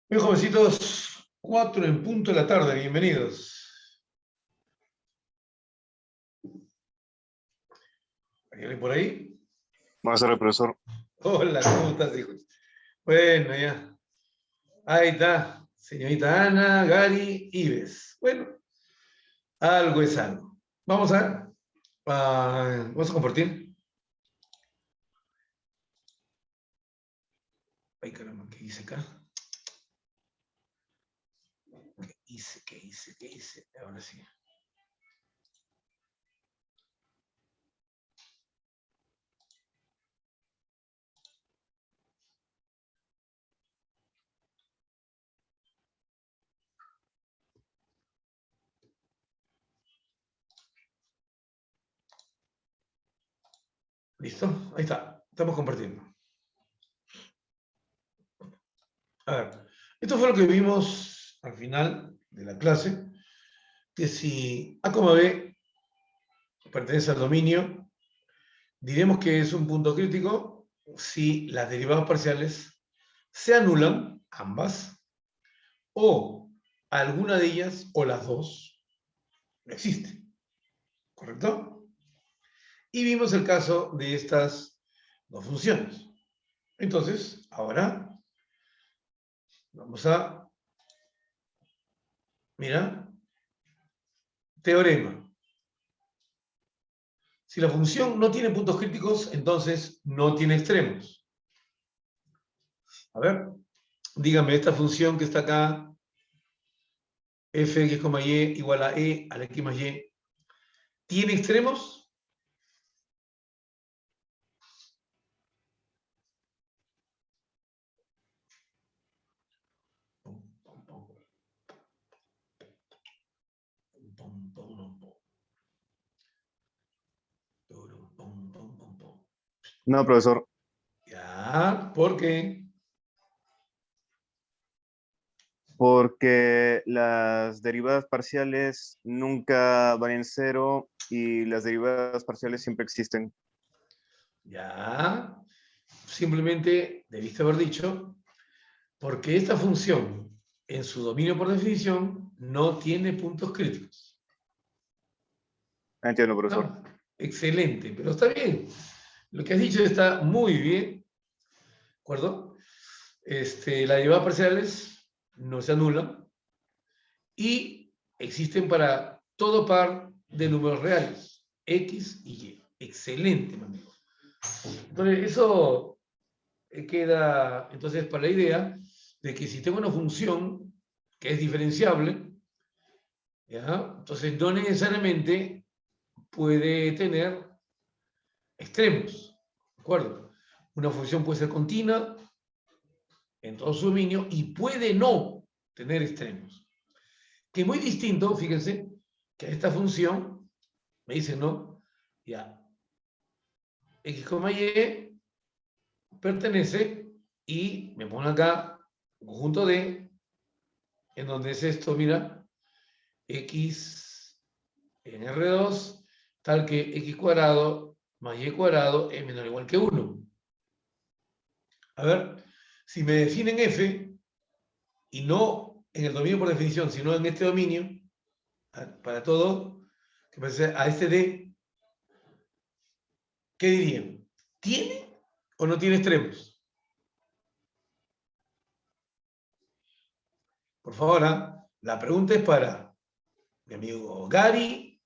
Bien, jovencitos, 4 en punto de la tarde, bienvenidos. ¿Hay alguien por ahí? Buenas tardes, profesor. Hola, ¿cómo estás, hijo? Bueno, ya. Ahí está, señorita Ana, Gary, Ives. Bueno, algo es algo. Vamos a compartir. Ay, caramba, ¿qué hice acá? ¿Qué hice? Ahora sí. ¿Listo? Ahí está. Estamos compartiendo. A ver, esto fue lo que vimos al final de la clase, que si A, B pertenece al dominio, diremos que es un punto crítico si las derivadas parciales se anulan, ambas, o alguna de ellas o las dos no existen. ¿Correcto? Y vimos el caso de estas dos funciones. Entonces, ahora vamos a, mira, teorema. Si la función no tiene puntos críticos, entonces no tiene extremos. A ver, dígame, esta función que está acá, f de x, y igual a e a la x más y, ¿tiene extremos? No, profesor, Ya, ¿por qué? porque las derivadas parciales nunca van en cero y las derivadas parciales siempre existen. Ya, simplemente debiste haber dicho, porque esta función, en su dominio por definición, no tiene puntos críticos. Entiendo, profesor. No, excelente, pero está bien. Lo que has dicho está muy bien, ¿de acuerdo? Las derivadas parciales no se anulan y existen para todo par de números reales, x y y. Excelente, mi amigo. Entonces, eso queda entonces para la idea de que si tengo una función que es diferenciable, ¿ya? Entonces no necesariamente puede tener extremos, ¿de acuerdo? Una función puede ser continua en todo su dominio y puede no tener extremos. Que es muy distinto, fíjense, que a esta función, me dicen, ¿no? Ya, x, y pertenece y me pongo acá un conjunto D, en donde es esto, mira, x en R2, tal que x cuadrado más y cuadrado es menor o igual que 1. A ver, si me definen f, y no en el dominio por definición, sino en este dominio, para todo, que parece a este D, ¿qué dirían? ¿Tiene o no tiene extremos? Por favor, la pregunta es para mi amigo Gary,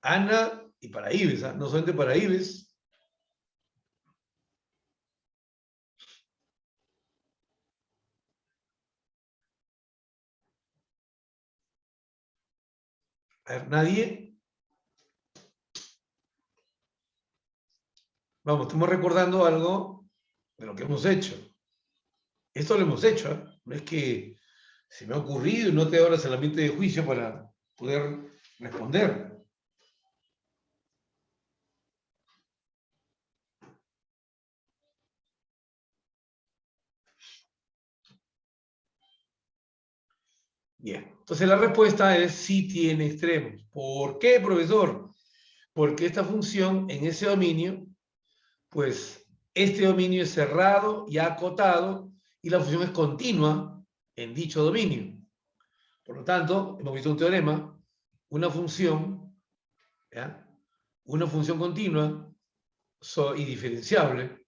Ana y para Ives, no solamente para Ives. A ver, nadie. Vamos, estamos recordando algo de lo que hemos hecho. Esto lo hemos hecho, ¿eh? No es que se me ha ocurrido y no te abras el ambiente de juicio para poder responder. Bien, entonces la respuesta es sí tiene extremos. ¿Por qué, profesor? Porque esta función en ese dominio, pues este dominio es cerrado y acotado y la función es continua en dicho dominio. Por lo tanto, hemos visto un teorema, una función, ¿ya? Una función continua y diferenciable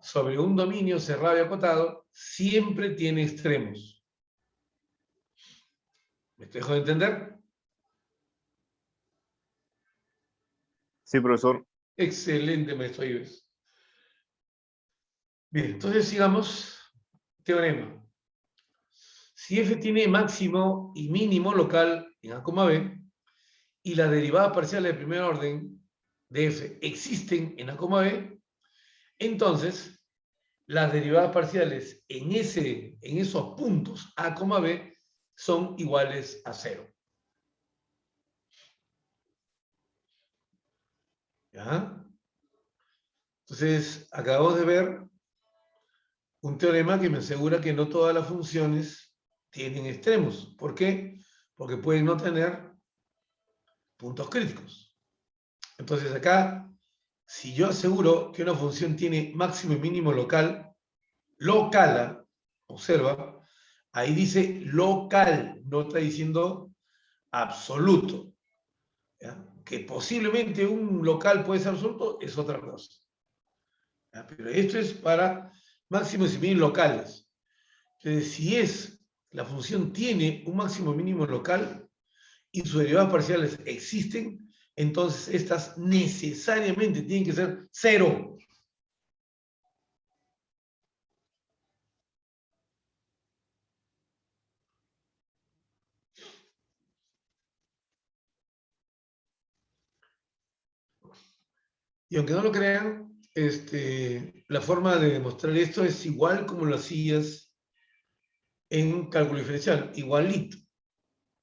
sobre un dominio cerrado y acotado siempre tiene extremos. ¿Me dejo de entender? Sí, profesor. Excelente, maestro Ives. Bien, entonces sigamos. Teorema. Si f tiene máximo y mínimo local en A, B, y las derivadas parciales de primer orden de f existen en A, B, entonces las derivadas parciales en esos puntos A, B son iguales a 0. ¿Ya? Entonces, acabamos de ver un teorema que me asegura que no todas las funciones tienen extremos. ¿Por qué? Porque pueden no tener puntos críticos. Entonces acá, si yo aseguro que una función tiene máximo y mínimo local, locala, observa, ahí dice local, no está diciendo absoluto. ¿Ya? Que posiblemente un local puede ser absoluto es otra cosa. ¿Ya? Pero esto es para máximos y mínimos locales. Entonces, si la función tiene un máximo y mínimo local y sus derivadas parciales existen, entonces estas necesariamente tienen que ser 0. Y aunque no lo crean, la forma de demostrar esto es igual como lo hacías en cálculo diferencial, igualito.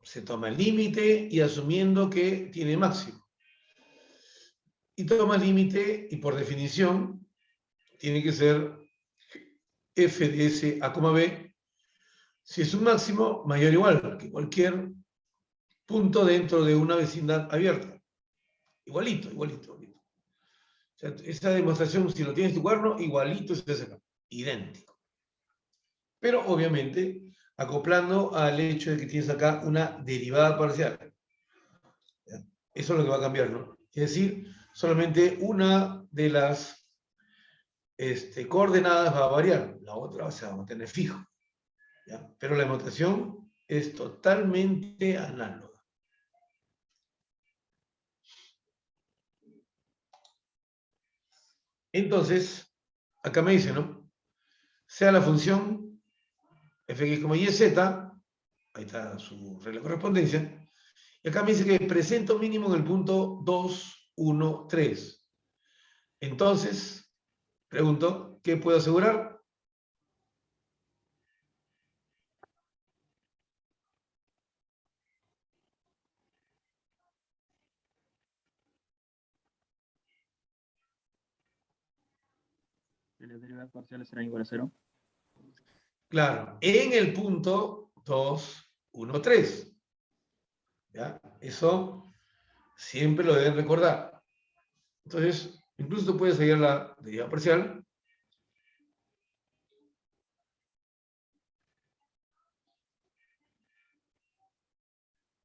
Se toma el límite y asumiendo que tiene máximo. Y toma el límite y por definición tiene que ser f de s a, b, si es un máximo mayor o igual que cualquier punto dentro de una vecindad abierta. Igualito, igualito, igualito. O sea, esa demostración, si lo tienes en tu cuaderno, igualito se hace acá. Idéntico. Pero obviamente acoplando al hecho de que tienes acá una derivada parcial. ¿Ya? Eso es lo que va a cambiar, ¿no? Es decir, solamente una de las coordenadas va a variar, la otra se va a mantener fijo. ¿Ya? Pero la demostración es totalmente análoga. Entonces, acá me dice, ¿no? Sea la función fx como y z, ahí está su regla de correspondencia, y acá me dice que presenta un mínimo en el punto 2, 1, 3. Entonces, pregunto, ¿qué puedo asegurar? Las derivadas parciales serán iguales a 0. Claro, en el punto 2, 1, 3. ¿Ya? Eso siempre lo deben recordar. Entonces, incluso tú puedes hallar la derivada parcial.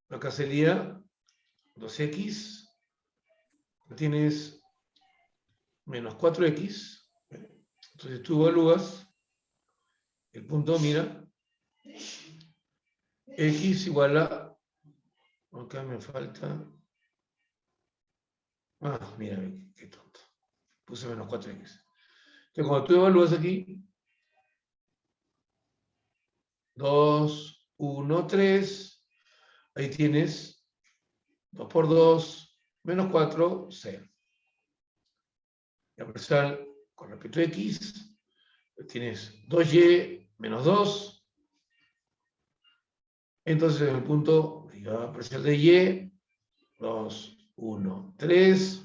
Acá sería 2x, tienes menos 4x. Entonces tú evalúas el punto, mira, x igual a, acá me falta, mira, qué tonto, puse menos 4x. Entonces cuando tú evalúas aquí, 2, 1, 3, ahí tienes 2 por 2, menos 4, 0. La parcial con respecto a x, tienes 2y menos 2. Entonces en el punto, derivada parcial de y, 2, 1, 3.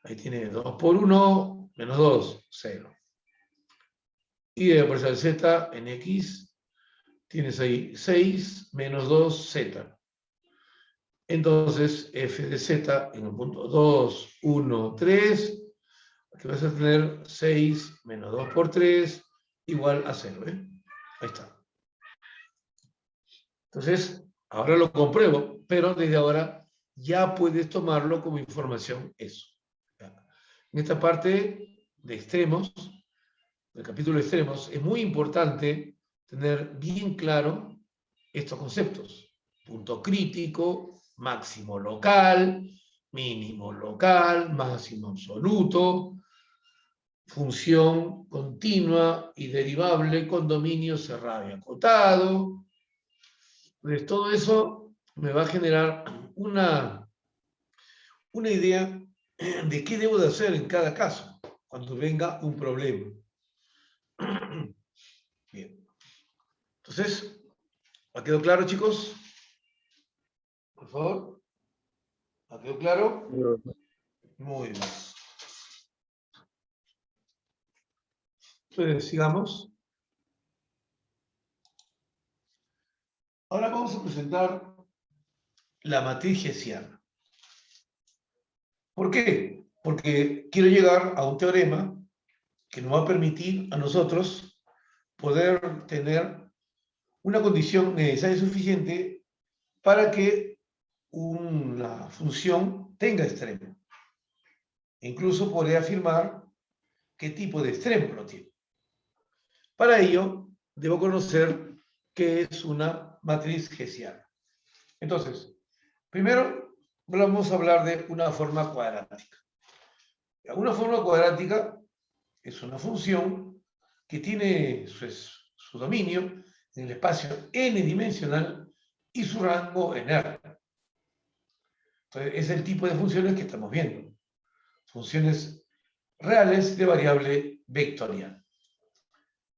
Ahí tienes 2 por 1, menos 2, 0. Y de la parcial z en x, tienes ahí 6 menos 2, z. Entonces, f de z en el punto 2, 1, 3, aquí vas a tener 6 menos 2 por 3 igual a 0. Ahí está. Entonces, ahora lo compruebo, pero desde ahora ya puedes tomarlo como información eso. En esta parte de extremos, del capítulo de extremos, es muy importante tener bien claro estos conceptos. Punto crítico, máximo local, mínimo local, máximo absoluto, función continua y derivable con dominio cerrado y acotado. Pues todo eso me va a generar una idea de qué debo de hacer en cada caso cuando venga un problema. Bien. Entonces, ¿ha quedado claro, chicos? Por favor. ¿Ha quedado claro? Muy bien. Entonces, sigamos. Ahora vamos a presentar la matriz hessiana. ¿Por qué? Porque quiero llegar a un teorema que nos va a permitir a nosotros poder tener una condición necesaria y suficiente para que una función tenga extremo. Incluso podré afirmar qué tipo de extremo lo tiene. Para ello, debo conocer qué es una matriz hessiana. Entonces, primero vamos a hablar de una forma cuadrática. Una forma cuadrática es una función que tiene su dominio en el espacio n-dimensional y su rango en R. Entonces, es el tipo de funciones que estamos viendo. Funciones reales de variable vectorial.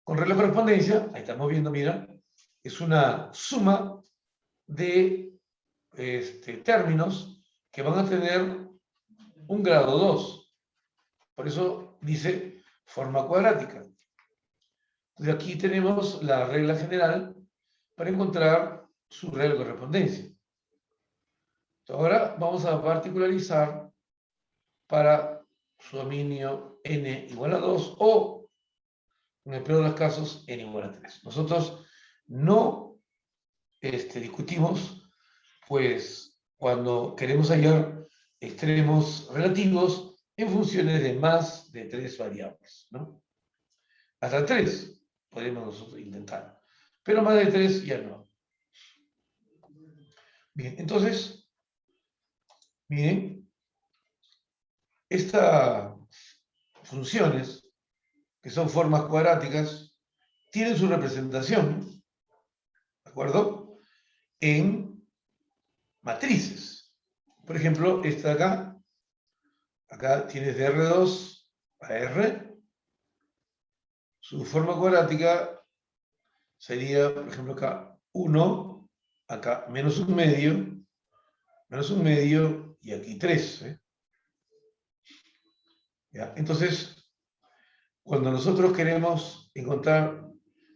Con regla de correspondencia, ahí estamos viendo, mira, es una suma de términos que van a tener un grado 2. Por eso dice forma cuadrática. Entonces aquí tenemos la regla general para encontrar su regla de correspondencia. Ahora vamos a particularizar para su dominio n igual a 2 o, en el peor de los casos, n igual a 3. Nosotros no discutimos, pues, cuando queremos hallar extremos relativos en funciones de más de 3 variables, ¿no? Hasta 3 podemos nosotros intentar, pero más de 3 ya no. Bien, entonces, miren, estas funciones, que son formas cuadráticas, tienen su representación, ¿de acuerdo?, en matrices. Por ejemplo, esta de acá tienes de R2 a R. Su forma cuadrática sería, por ejemplo, acá 1, acá menos un medio y aquí 3. ¿Ya? Entonces, cuando nosotros queremos encontrar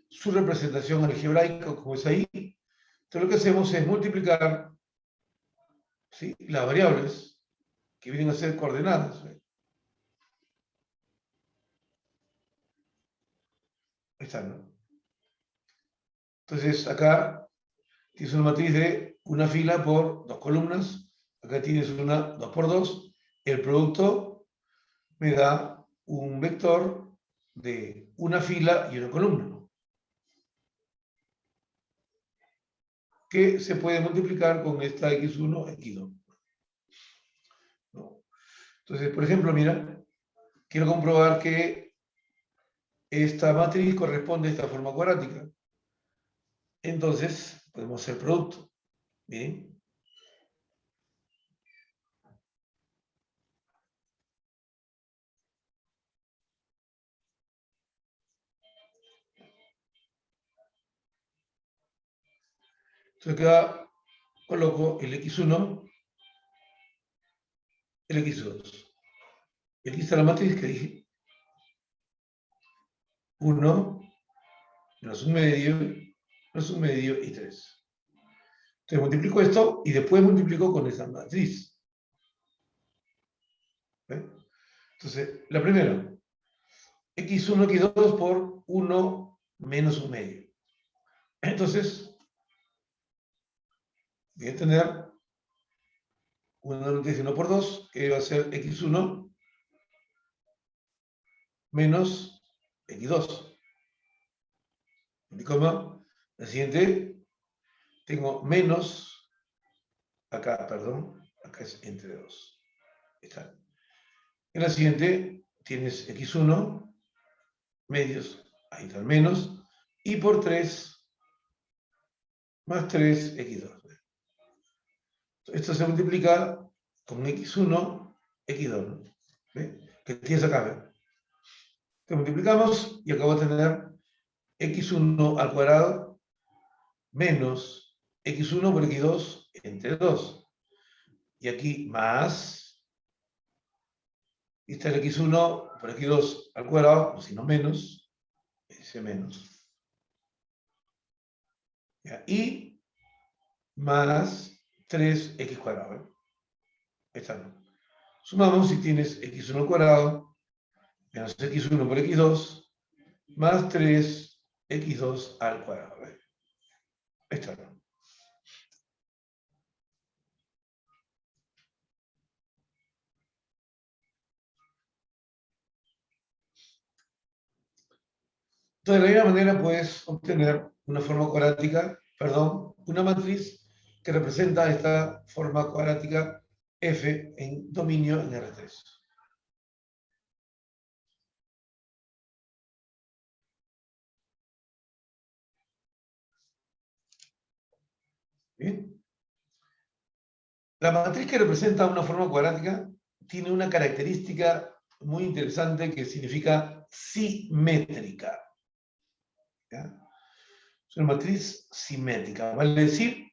su representación algebraica, como es ahí, entonces lo que hacemos es multiplicar, ¿sí?, las variables que vienen a ser coordenadas. Ahí está, ¿no? Entonces, acá tienes una matriz de una fila por 2 columnas, acá tienes una 2 por 2, el producto me da un vector de una fila y una columna, ¿no?, que se puede multiplicar con esta x1, x2. ¿No? Entonces, por ejemplo, mira, quiero comprobar que esta matriz corresponde a esta forma cuadrática. Entonces, podemos hacer producto. Miren. Entonces acá coloco el x1, el x2. Y aquí está la matriz que dije. 1, menos un medio y 3. Entonces multiplico esto y después multiplico con esa matriz. ¿Ven? Entonces, la primera, x1, x2 por 1 menos un medio. Entonces, voy a tener una matriz de 1 por 2, que va a ser x1 menos x2. Coma. La siguiente, tengo menos, acá, perdón, acá es entre 2. Está. En la siguiente, tienes x1 medios, ahí está el menos, y por 3 más 3 x2. Esto se multiplica con x1, x2, ¿ve? Que tienes acá, ¿ve? Te multiplicamos y acabo de tener x1 al cuadrado menos x1 por x2 entre 2. Y aquí más, y está el x1 por x2 al cuadrado, o si no menos, ese menos. ¿Ya? Y más 3x cuadrado. ¿Eh? Esta no. Sumamos si tienes x1 al cuadrado menos x1 por x2 más 3x2 al cuadrado. ¿Eh? Esta no. Entonces, de la misma manera puedes obtener una forma cuadrática, perdón, una matriz que representa esta forma cuadrática F en dominio en R3. Bien. La matriz que representa una forma cuadrática tiene una característica muy interesante que significa simétrica. ¿Ya? Es una matriz simétrica, vale decir,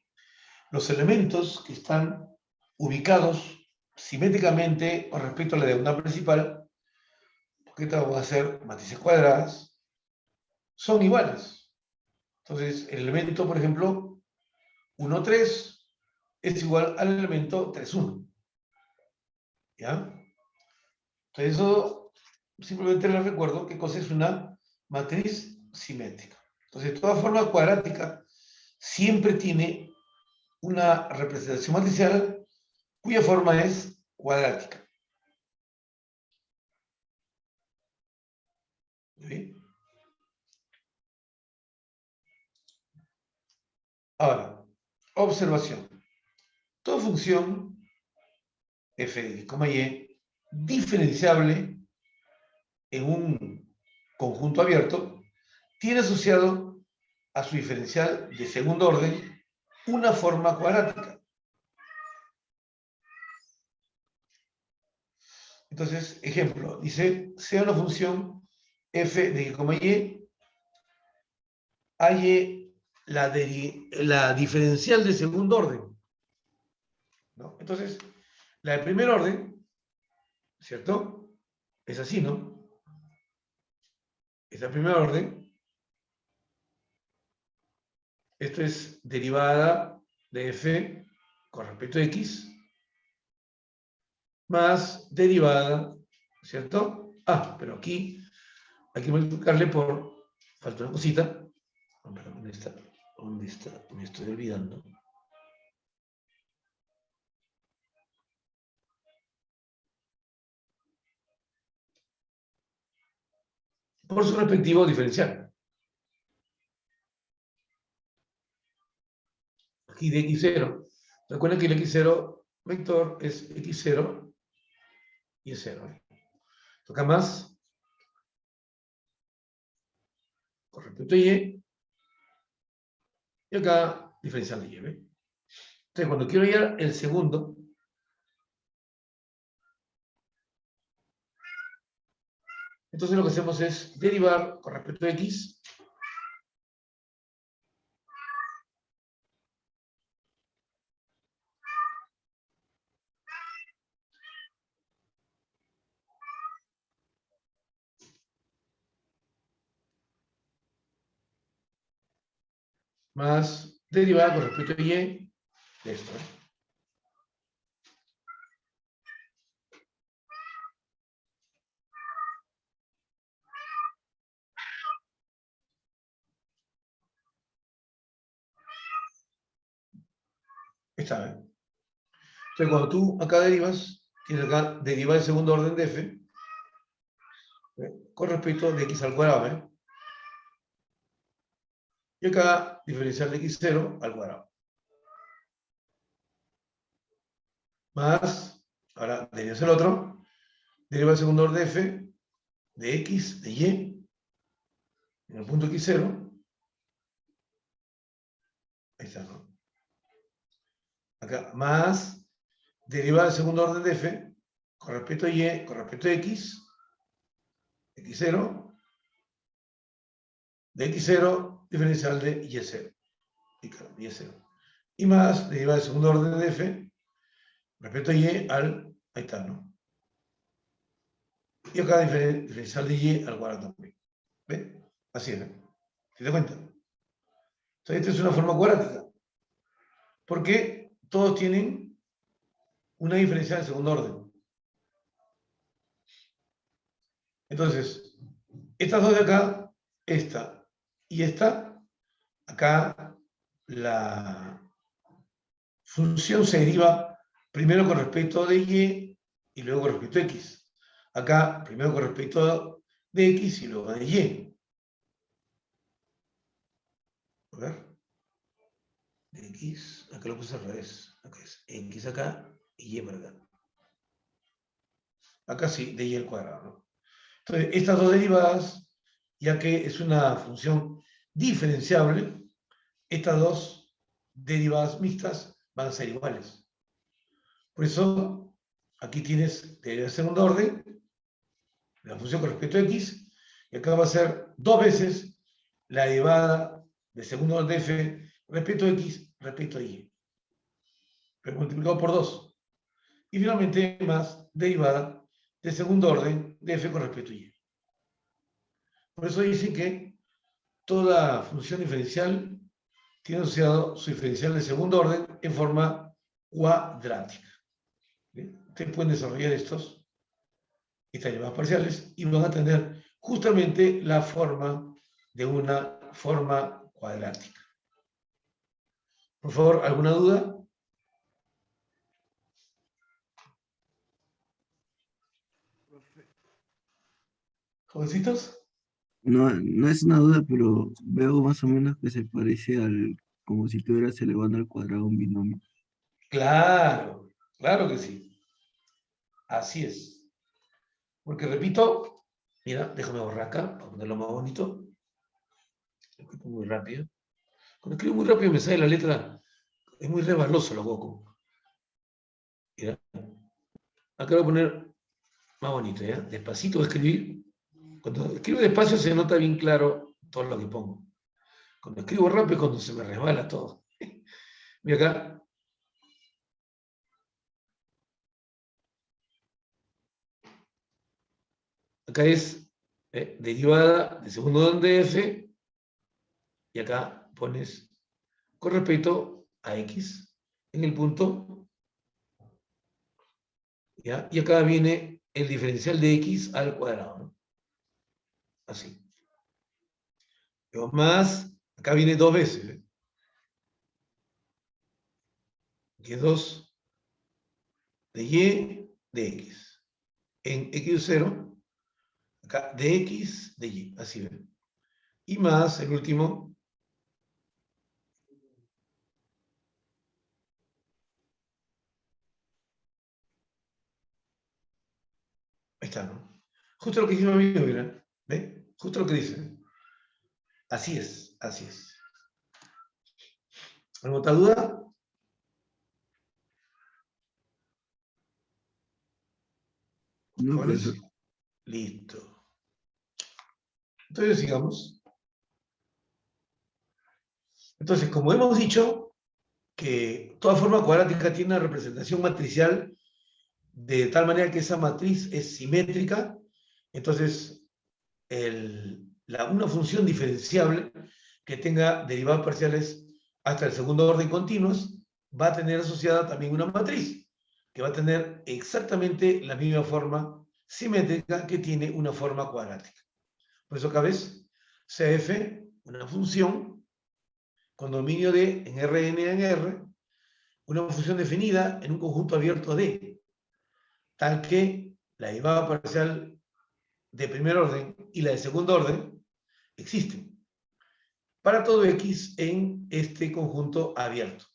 los elementos que están ubicados simétricamente con respecto a la diagonal principal, porque estas van a ser matrices cuadradas, son iguales. Entonces, el elemento, por ejemplo, 1, 3 es igual al elemento 3, 1. ¿Ya? Entonces, eso simplemente les recuerdo qué cosa es una matriz simétrica. Entonces, toda forma cuadrática siempre tiene una representación matricial cuya forma es cuadrática. ¿Sí? Ahora, observación. Toda función f de x, y diferenciable en un conjunto abierto tiene asociado a su diferencial de segundo orden una forma cuadrática. Entonces, ejemplo, dice, sea una función f de x, y, halle la diferencial de segundo orden. ¿No? Entonces, la de primer orden, ¿cierto? Es así, ¿no? Esta primer orden, esto es derivada de f con respecto a x, más derivada, ¿cierto? Ah, pero aquí hay que multiplicarle por, falta una cosita. Oh, perdón, ¿dónde está? ¿Dónde está? Me estoy olvidando. Por su respectivo diferencial. Aquí de x0. Recuerden que el x0 vector es x0 y es 0. Toca más con respecto a y. Y acá diferencial de y. Entonces, cuando quiero hallar el segundo, entonces lo que hacemos es derivar con respecto a x más derivar con respecto a y de esto. Está bien. Entonces, cuando tú acá derivas, tienes acá derivada de segundo orden de f, con respecto de x al cuadrado, y acá diferencial de x0 al cuadrado. Más, ahora derivas el otro, deriva de segundo orden de f, de x, de y, en el punto x0. Ahí está, ¿no? Acá, más derivada de segundo orden de f, con respecto a y, con respecto a x, x0, de x0, diferencial de y0. Y0. Y más derivada de segundo orden de f, respecto a y al, ahí está, ¿no? Y acá diferencial de y al cuadrado también. ¿Ven? Así es, ¿no? ¿Se da cuenta? Entonces, esta es una forma cuadrática. Porque todos tienen una diferencial de segundo orden. Entonces, estas dos de acá, esta y esta, acá la función se deriva primero con respecto de y luego con respecto a x. Acá, primero con respecto de x y luego de y. A ver. De x, acá lo puse al revés. Acá es x acá y y para acá. Acá sí, de y al cuadrado, ¿no? Entonces, estas dos derivadas, ya que es una función diferenciable, estas dos derivadas mixtas van a ser iguales. Por eso, aquí tienes derivada de segundo orden, la función con respecto a x, y acá va a ser dos veces la derivada de segundo orden de f respecto a x respecto a y. Pero multiplicado por 2. Y finalmente, más derivada de segundo orden de f con respecto a y. Por eso dice que toda función diferencial tiene asociado su diferencial de segundo orden en forma cuadrática. ¿Bien? Ustedes pueden desarrollar estas derivadas parciales y van a tener justamente la forma de una forma cuadrática. Por favor, ¿alguna duda? ¿Jovencitos? No, no es una duda, pero veo más o menos que se parece al, como si estuvieras elevando al cuadrado un binomio. Claro, claro que sí. Así es. Porque repito, mira, déjame borrar acá para ponerlo más bonito. Escribo muy rápido. Cuando escribo muy rápido me sale la letra, es muy resbaloso los Goku. Mira, acá voy a poner más bonito, ¿ya? Despacito voy a escribir. Cuando escribo despacio se nota bien claro todo lo que pongo. Cuando escribo rápido es cuando se me resbala todo. Mira acá. Acá es derivada de segundo orden de f, y acá pones con respecto a x en el punto, ¿ya? Y acá viene el diferencial de x al cuadrado, ¿no? Así. Luego más, acá viene dos veces, ¿eh? Que 2 de y de x. En x0, acá de x de y, así ven. Y más el último, ahí está, ¿no? Justo lo que dijimos, mira, ¿ve? Justo lo que dice. Así es, así es. ¿Alguna otra duda? No, ¿Jóvenes? profesor. Listo. Entonces sigamos. Entonces, como hemos dicho, que toda forma cuadrática tiene una representación matricial de tal manera que esa matriz es simétrica, entonces una función diferenciable que tenga derivadas parciales hasta el segundo orden continuos va a tener asociada también una matriz que va a tener exactamente la misma forma simétrica que tiene una forma cuadrática. Por eso acá ves, CF, una función con dominio de en Rn en R, una función definida en un conjunto abierto D, tal que la derivada parcial de primer orden y la de segundo orden existen para todo X en este conjunto abierto.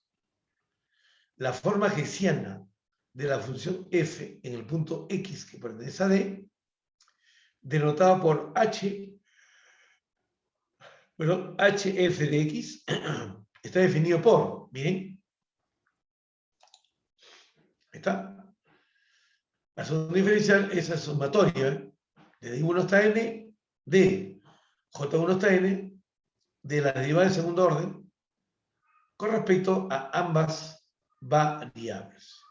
La forma hessiana de la función f en el punto X que pertenece a D, denotada por hf de X, está definido por, miren, está. La segunda diferencial es la sumatoria de D1 hasta N de J1 hasta N de la derivada de segundo orden con respecto a ambas variables.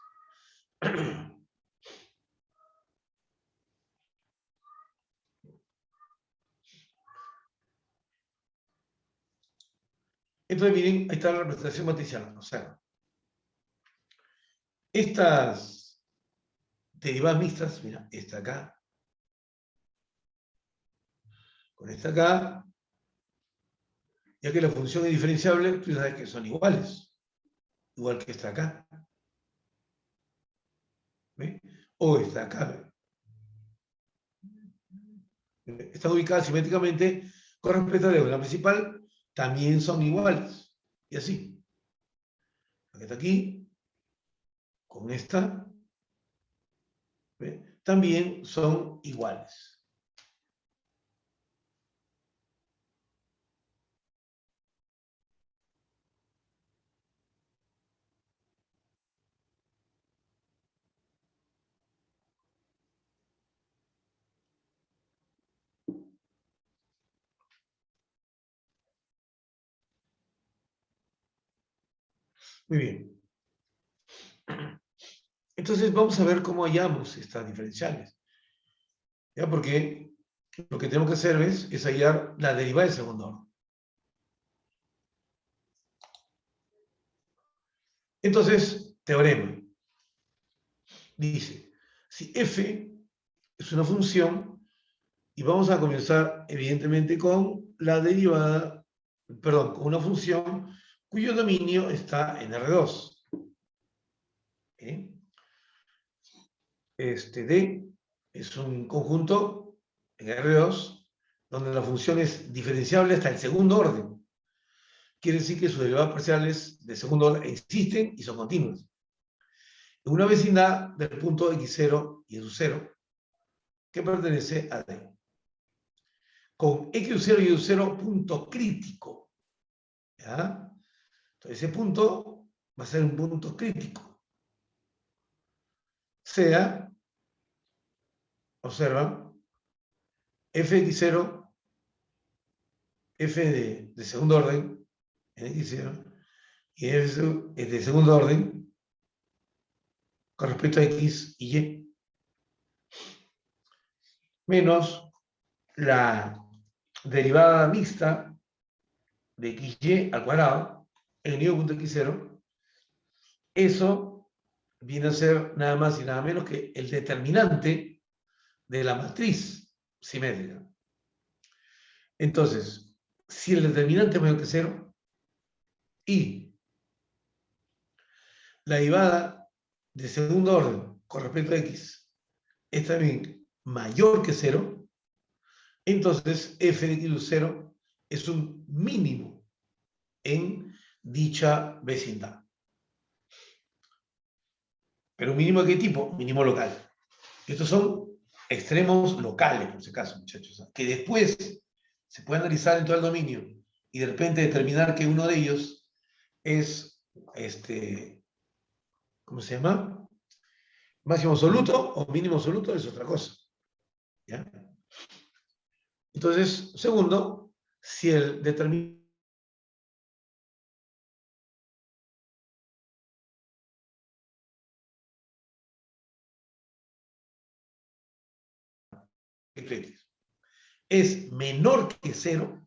Entonces, miren, ahí está la representación matricial. O sea, estas derivadas mixtas, mira, esta acá, con esta acá, ya que la función es diferenciable, tú sabes que son iguales, igual que esta acá. ¿Ve? O esta acá. Están ubicadas simétricamente con respecto a la diagonal principal, también son iguales. Y así. La que está aquí, con esta, ¿ve? También son iguales. Muy bien. Entonces vamos a ver cómo hallamos estas diferenciales. ¿Ya? Porque lo que tenemos que hacer es hallar la derivada de segundo orden. Entonces, teorema. Dice, si f es una función, y vamos a comenzar evidentemente con la derivada, perdón, con una función cuyo dominio está en R2. ¿Eh? D es un conjunto en R2 donde la función es diferenciable hasta el segundo orden. Quiere decir que sus derivadas parciales de segundo orden existen y son continuas. En una vecindad del punto X0 y U0 que pertenece a D. Con X0 y U0 punto crítico. ¿Ya? Entonces ese punto va a ser un punto crítico. Sea, observa, Fx0, f de segundo orden, en X0, y f es de segundo orden con respecto a X y Y, menos la derivada mixta de XY al cuadrado en el punto X0, eso viene a ser nada más y nada menos que el determinante de la matriz simétrica. Entonces, si el determinante es mayor que 0 y la derivada de segundo orden con respecto a X es también mayor que 0, entonces f de x de 0 es un mínimo en dicha vecindad. ¿Pero un mínimo de qué tipo? Mínimo local. Estos son extremos locales, por si acaso, muchachos, que después se puede analizar en todo el dominio y de repente determinar que uno de ellos es, ¿cómo se llama? Máximo absoluto o mínimo absoluto es otra cosa. ¿Ya? Entonces, segundo, si el determinante es menor que 0,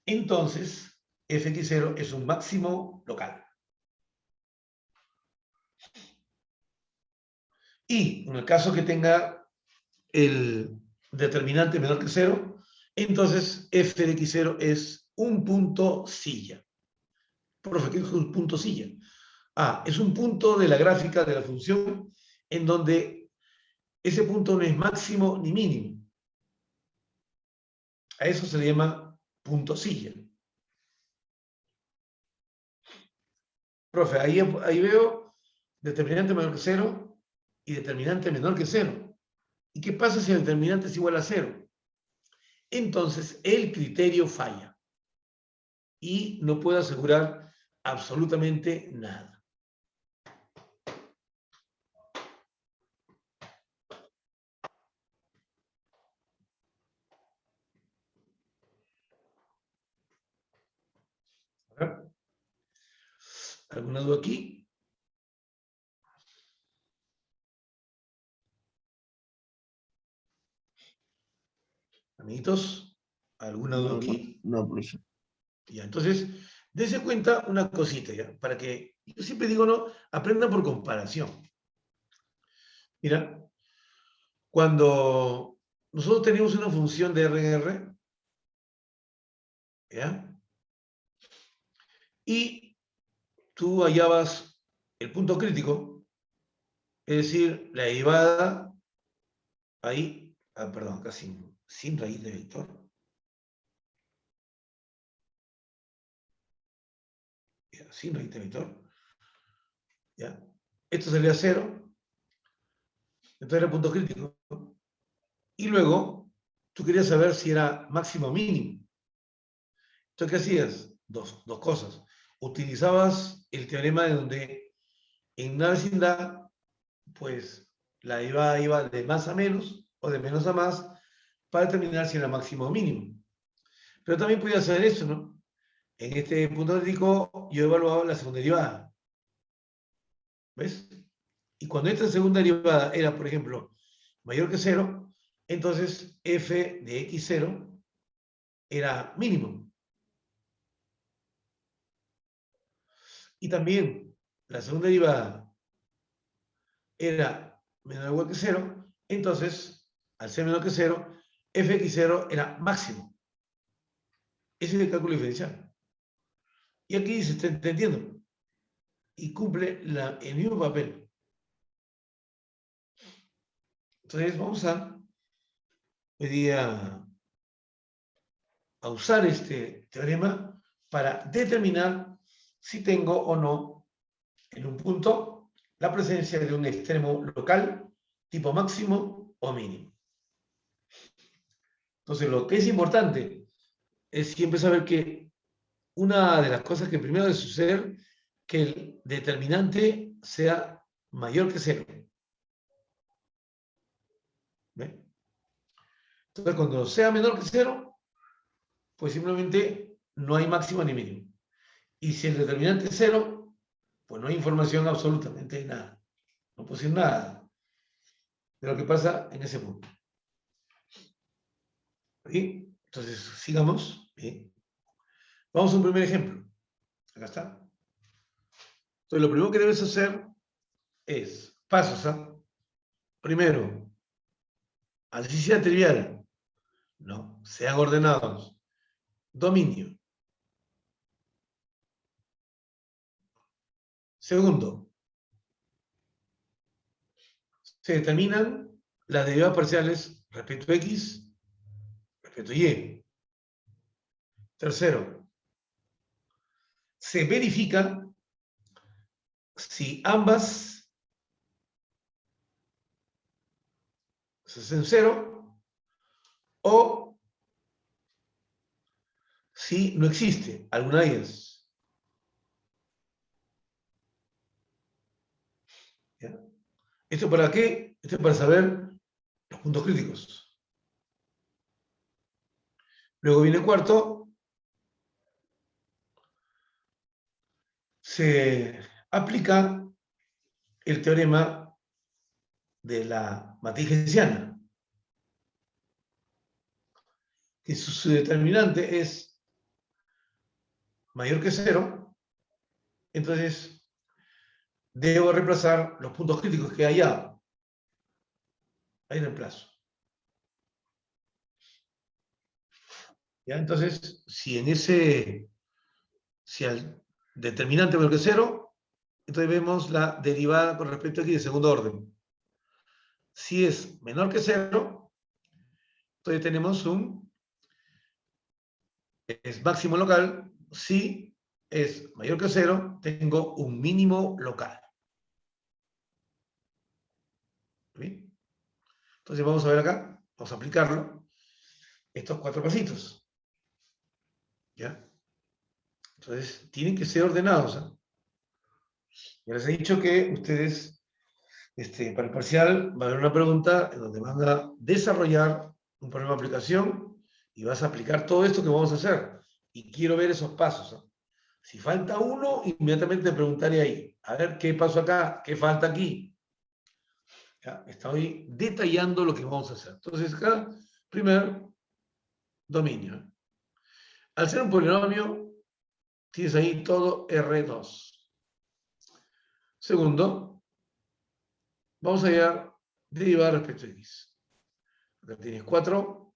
entonces fx0 es un máximo local. Y en el caso que tenga el determinante menor que 0, entonces f de x0 es un punto silla. Profe, ¿qué es un punto silla? es un punto de la gráfica de la función en donde ese punto no es máximo ni mínimo. A eso se le llama punto silla. Profe, ahí veo determinante mayor que 0 y determinante menor que 0. ¿Y qué pasa si el determinante es igual a 0? Entonces, el criterio falla y no puedo asegurar absolutamente nada. ¿Alguna duda aquí? Amiguitos, ¿alguna duda aquí? No, profe. Ya, entonces, dése cuenta una cosita, ya, para que, yo siempre digo, no, aprendan por comparación. Mira, cuando nosotros tenemos una función de R en R, ¿ya? Y tú hallabas el punto crítico, es decir, la derivada ahí, perdón, acá sin raíz de vector. Ya, sin raíz de vector. ¿Ya? Esto salía 0, entonces era el punto crítico. Y luego, tú querías saber si era máximo o mínimo. Entonces, ¿qué hacías? Dos cosas. Utilizabas el teorema de donde en una vecindad, pues la derivada iba de más a menos o de menos a más para determinar si era máximo o mínimo. Pero también podía hacer eso, ¿no? En este punto crítico yo he evaluado la segunda derivada. ¿Ves? Y cuando esta segunda derivada era, por ejemplo, mayor que 0, entonces f de x0 era mínimo. Y también la segunda derivada era menor o igual que 0, entonces, al ser menor que 0, fx0 era máximo. Ese es el cálculo diferencial. Y aquí dice, te entiendo. Y cumple el mismo papel. Entonces, vamos hoy día a usar este teorema para determinar si tengo o no en un punto la presencia de un extremo local tipo máximo o mínimo. Entonces, lo que es importante es siempre saber que una de las cosas que primero debe suceder que el determinante sea mayor que 0. ¿Ve? Entonces, cuando sea menor que 0, pues simplemente no hay máximo ni mínimo. Y si el determinante es 0, pues no hay información absolutamente de nada. No puedo decir nada de lo que pasa en ese punto. ¿Sí? Entonces, sigamos. ¿Sí? Vamos a un primer ejemplo. Acá está. Entonces, lo primero que debes hacer es pasos. Primero, así sea trivial, no, sean ordenados. Dominio. Segundo, se determinan las derivadas parciales respecto a x, respecto a y. Tercero, se verifica si ambas se hacen 0 o si no existe alguna de ellas. ¿Ya? ¿Esto para qué? Esto es para saber los puntos críticos. Luego viene cuarto, se aplica el teorema de la matriz hessiana, que su determinante es mayor que 0, entonces debo reemplazar los puntos críticos que hay allá. Ahí reemplazo. ¿Ya? Entonces, si al determinante mayor que 0, entonces vemos la derivada con respecto a x de segundo orden. Si es menor que 0, entonces tenemos es máximo local. Si es mayor que 0, tengo un mínimo local. ¿Bien? Entonces vamos a ver acá, vamos a aplicarlo, estos 4 pasitos. ¿Ya? Entonces, tienen que ser ordenados. ¿Eh? Ya les he dicho que ustedes, para el parcial, va a haber una pregunta en donde van a desarrollar un problema de aplicación y vas a aplicar todo esto que vamos a hacer. Y quiero ver esos pasos. ¿Eh? Si falta uno, inmediatamente te preguntaré ahí. A ver qué pasó acá, qué falta aquí. ¿Ya? Estoy detallando lo que vamos a hacer. Entonces, acá, primer dominio. Al ser un polinomio, tienes ahí todo R2. Segundo, vamos a hallar derivada respecto a x. Acá tienes 4,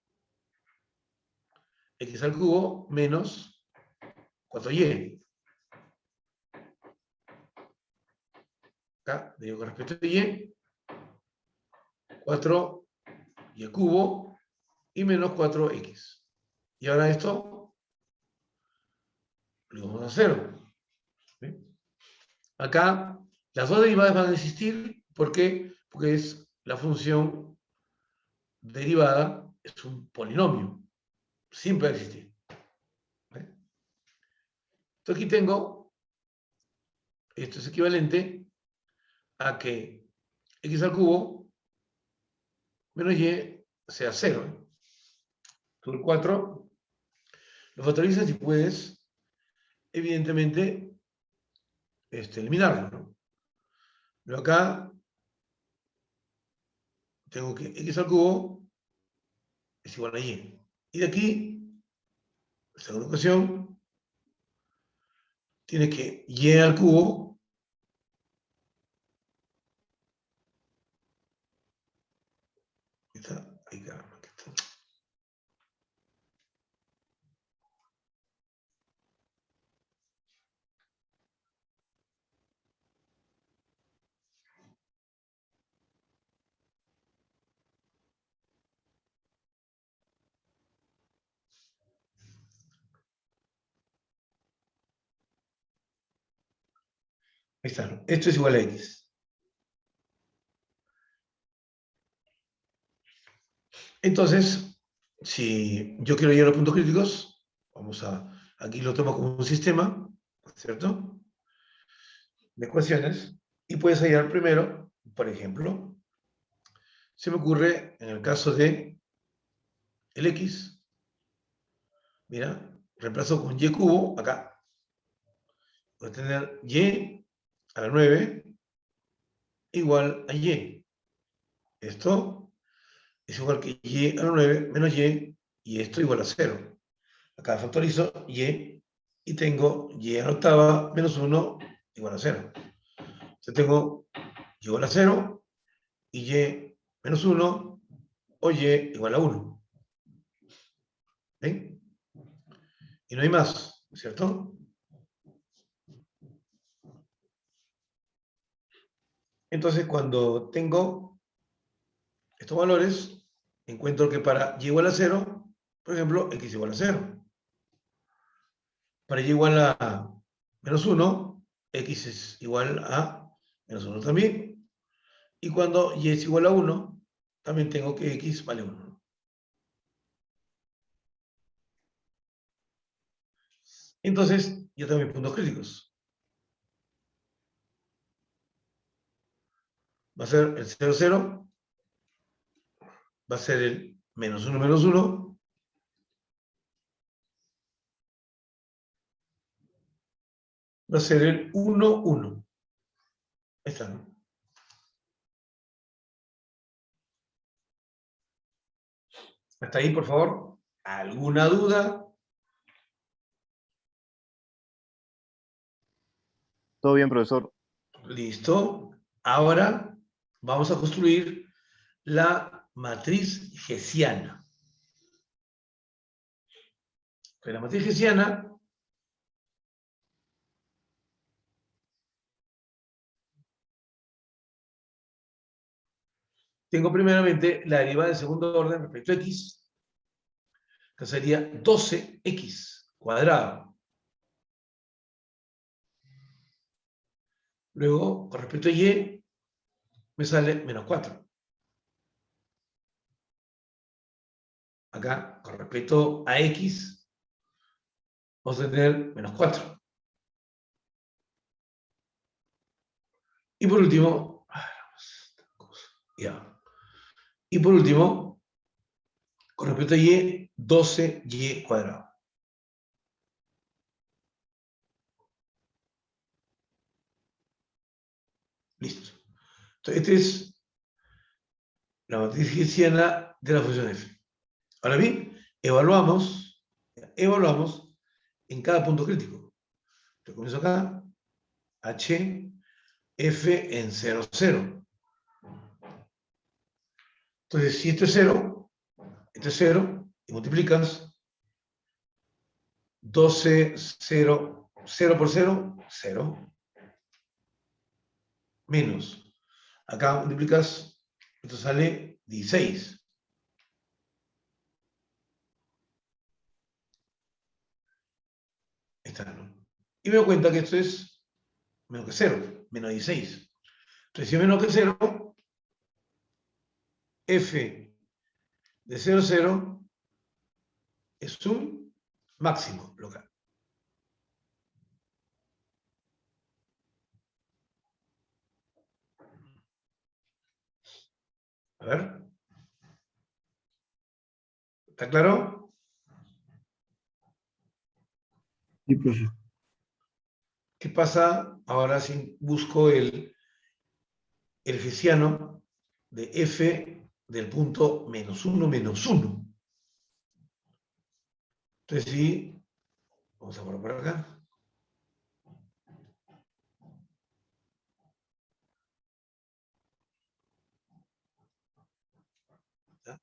x al cubo menos 4y. Acá, digo con respecto a y, 4y al cubo y menos 4x. Y ahora esto lo vamos a 0. ¿Sí? Acá las dos derivadas van a existir. ¿Por qué? Porque es la función derivada, es un polinomio. Siempre va a existir. ¿Sí? Entonces aquí tengo, esto es equivalente a que x al cubo menos y sea 0. Tú el 4 lo factorizas y puedes, evidentemente, eliminarlo. ¿No? Pero acá tengo que x al cubo es igual a y. Y de aquí, segunda ecuación, tiene que y al cubo ahí, caramba, aquí está. Ahí está, ¿no? Esto es igual a x. Entonces, si yo quiero llegar a los puntos críticos, aquí lo tomo como un sistema, ¿cierto? De ecuaciones, y puedes hallar primero, por ejemplo, se me ocurre en el caso de el x, mira, reemplazo con y cubo acá. Voy a tener y a la 9 igual a y. Esto es igual que y a la 9 menos y esto igual a 0. Acá factorizo y tengo y a la octava menos 1 igual a 0. Entonces tengo y igual a 0 y menos 1 o y igual a 1. ¿Ven? Y no hay más, ¿cierto? Entonces, cuando tengo estos valores, encuentro que para y igual a 0, por ejemplo, x igual a 0. Para y igual a menos 1, x es igual a menos 1 también. Y cuando y es igual a 1, también tengo que x vale 1. Entonces, yo tengo mis puntos críticos. Va a ser el 0, 0. Va a ser el menos 1, menos 1. Va a ser el 1, 1. Ahí está, ¿no? Hasta ahí, por favor. ¿Alguna duda? Todo bien, profesor. Listo. Ahora vamos a construir la matriz hessiana. La matriz hessiana tengo primeramente la derivada de segundo orden respecto a x, que sería 12x cuadrado. Luego, con respecto a y, me sale menos 4. Acá, con respecto a x, vamos a tener menos 4. Y por último, ya. Y por último, con respecto a y, 12y cuadrado. Listo. Entonces, esta es la matriz hessiana de la función f. Ahora bien, evaluamos en cada punto crítico. Yo comienzo acá, h, f en 0, 0. Entonces, si esto es 0, y multiplicas 12, 0, 0 por 0, 0. Menos. Acá multiplicas, esto sale 16. Está, ¿no? Y me doy cuenta que esto es menos que 0, menos 16. Entonces, si es menos que 0, f de 0, 0 es un máximo local. A ver. ¿Está claro? Sí, profe. ¿Qué pasa ahora si busco el hessiano de f del punto menos 1, menos 1? Entonces, sí, vamos a poner por acá. ¿Ya?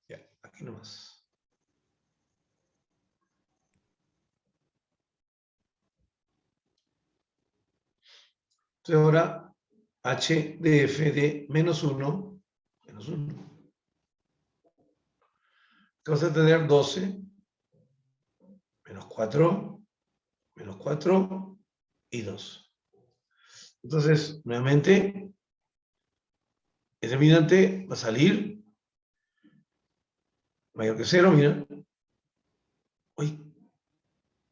Ya, aquí nomás. Entonces ahora h de f de menos 1, menos 1. Que vas a tener 12, menos 4, menos 4 y 2. Entonces, nuevamente, el determinante va a salir mayor que 0, mira.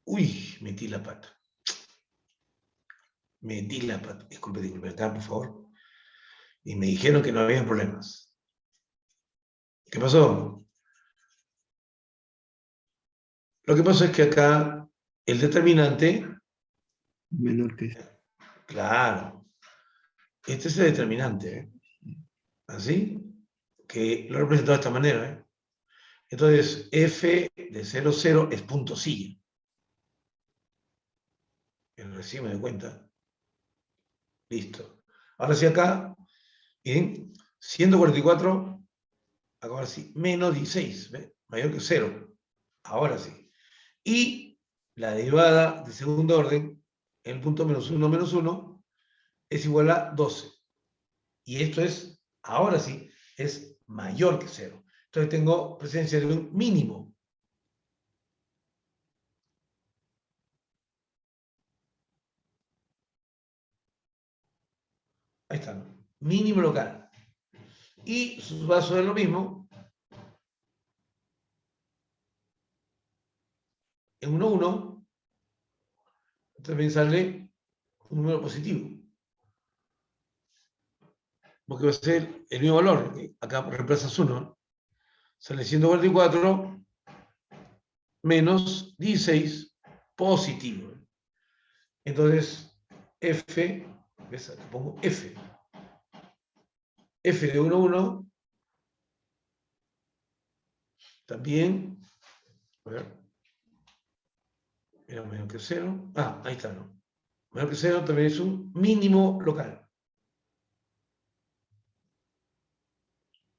Uy, metí la pata. Metí la pata. Disculpe acá, por favor. Y me dijeron que no había problemas. ¿Qué pasó? Lo que pasa es que acá el determinante, Menor que esto. claro, este es el determinante, ¿eh? Así, que lo he representado de esta manera, ¿eh? Entonces, f de 0, 0 es punto silla. Recién me doy cuenta. Listo. Ahora sí acá, miren, 144, ahora sí, menos 16, ¿ve? Mayor que 0. Ahora sí. Y la derivada de segundo orden, en el punto menos 1, es igual a 12. Y esto es, ahora sí, es mayor que 0. Entonces tengo presencia de un mínimo. Ahí está, ¿no? Mínimo local. Y va a suceder lo mismo en 1, 1. También sale un número positivo. Porque va a ser el mismo valor. Acá reemplazas 1. Sale 144 menos 16 positivo. Entonces, f, ¿ves? Aquí pongo f. F de 1, 1 también, a ver, Era menor que 0. Ah, ahí está, ¿no? Menor que 0 también es un mínimo local.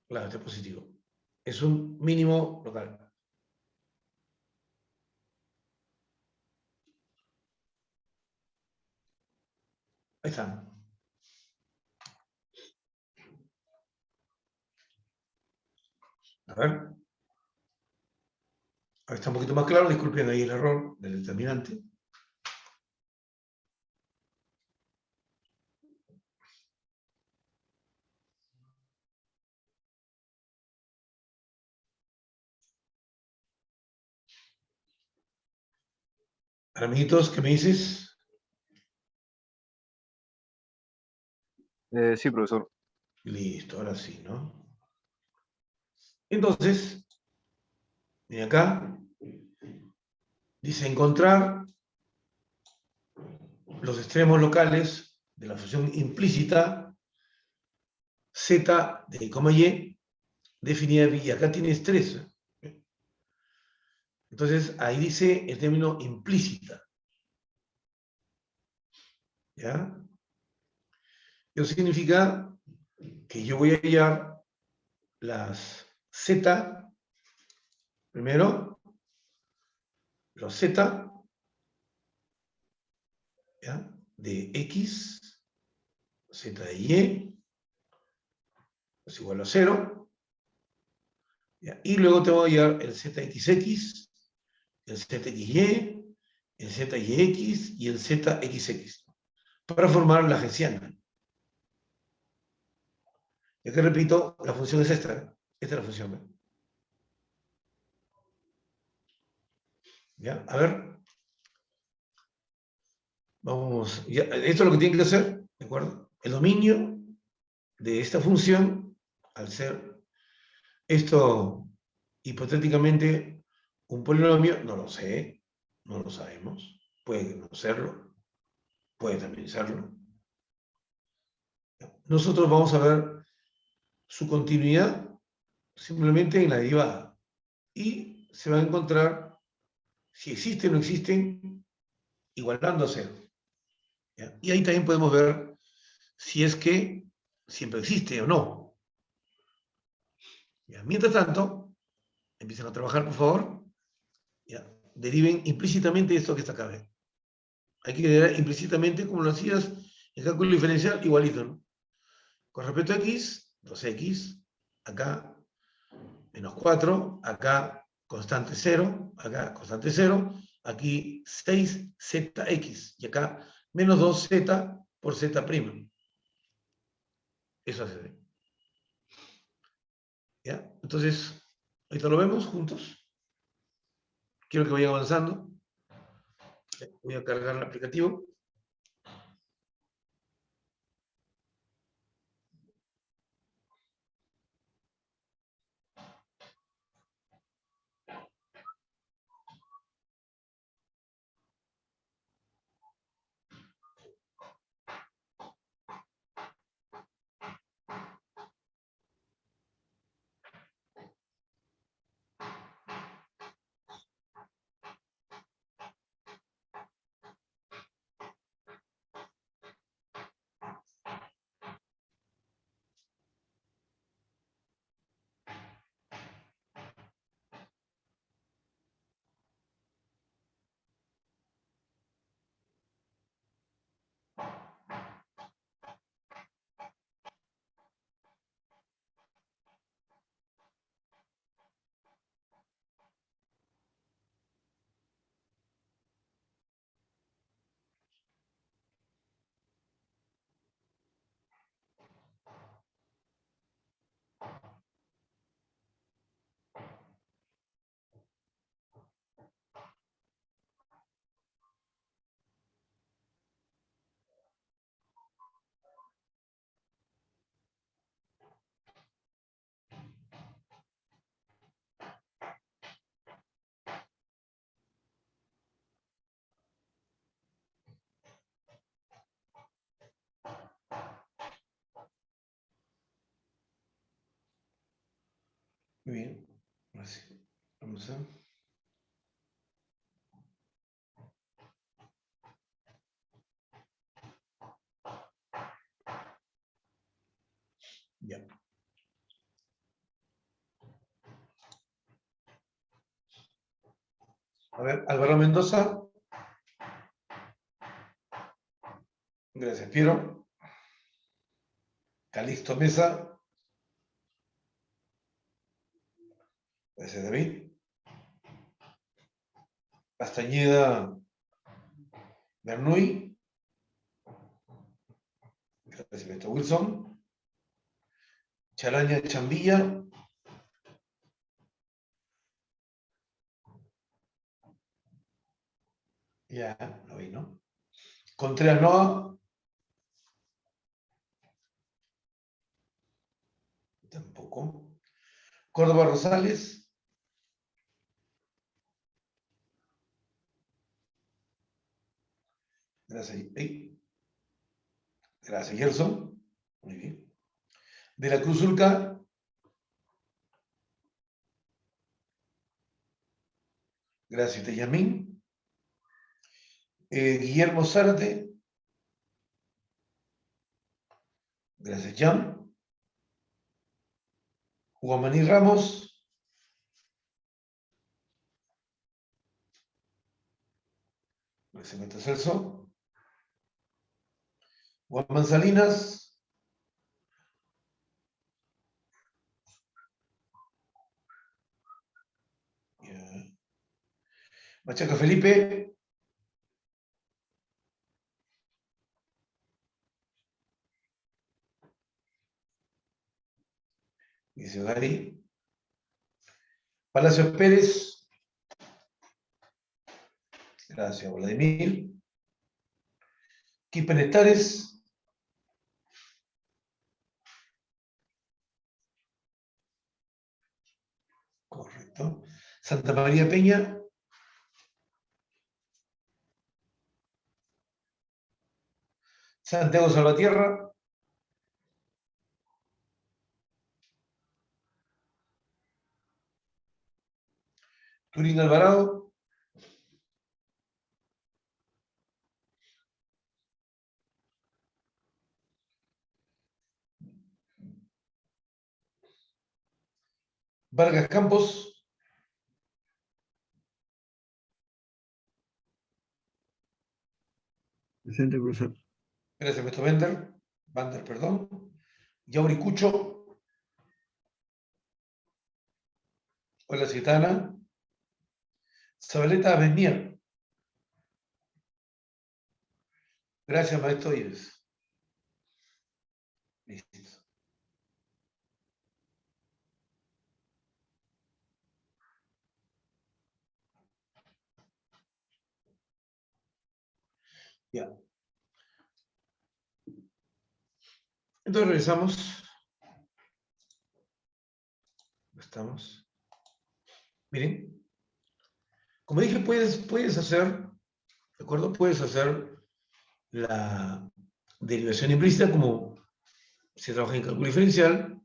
Claro, este es positivo. Es un mínimo local. Ahí está. A ver. Ahora está un poquito más claro. Disculpen ahí el error del determinante. Ahora, amiguitos, ¿qué me dices? Sí, profesor. Listo, ahora sí, ¿no? Entonces, miren acá, dice encontrar los extremos locales de la función implícita z de coma y definida y acá tienes 3. Entonces, ahí dice el término implícita. ¿Ya? Eso significa que yo voy a hallar las z, primero, los z, ¿ya? De x, z de y, es igual a 0, ¿ya? Y luego te voy a hallar el zxx, el zxy, el zyx y el zxx, para formar la hessiana. Ya que repito, la función es esta. Esta es la función. ¿Ya? A ver. Vamos. Ya, esto es lo que tienen que hacer. ¿De acuerdo? El dominio de esta función, al ser esto hipotéticamente un polinomio, no lo sé. No lo sabemos. Puede no serlo. Puede también serlo. Nosotros vamos a ver su continuidad simplemente en la derivada. Y se va a encontrar si existen o no existen igualando a 0. ¿Ya? Y ahí también podemos ver si es que siempre existe o no. ¿Ya? Mientras tanto, empiecen a trabajar, por favor. ¿Ya? Deriven implícitamente esto que está acá. Hay que derivar implícitamente como lo hacías en cálculo diferencial, igualito, ¿no? Con respecto a x, 2x, acá menos 4, acá constante 0, acá constante 0, aquí 6zx, y acá menos 2z por z'. Eso hace. ¿Ya? Entonces, ahorita lo vemos juntos. Quiero que vayan avanzando. Voy a cargar el aplicativo. Muy bien. Ahora sí. Vamos a A ver, Álvaro Mendoza. Gracias, Piero. Calixto Mesa. Gracias, David. Castañeda Bernuy. Gracias, Mr. Wilson. Charaña Chambilla. Ya, lo vi, ¿no? Contreras Noa. Tampoco. Córdoba Rosales. Gracias. Gracias, Gerson. Muy bien. De la Cruz Urca. Gracias, Teyamín. Guillermo Zárate. Gracias, Jan. Guamaní Ramos. Gracias, Meta Celso. Juan Salinas. Machaca Felipe. Dice Gary. Palacios Pérez. Gracias, Vladimir. Quipenetares. Correcto. Santa María Peña. Santiago Salvatierra. Turín Alvarado. Vargas Campos. Presente, profesor. Gracias, Mr. Vander, perdón. Yauri Cucho. Hola, Citana. Zabaleta Benier. Gracias, maestro Ives. Listo. Ya. Entonces regresamos. Estamos. Miren. Como dije, puedes hacer, ¿de acuerdo? Puedes hacer la derivación implícita como se trabaja en cálculo diferencial.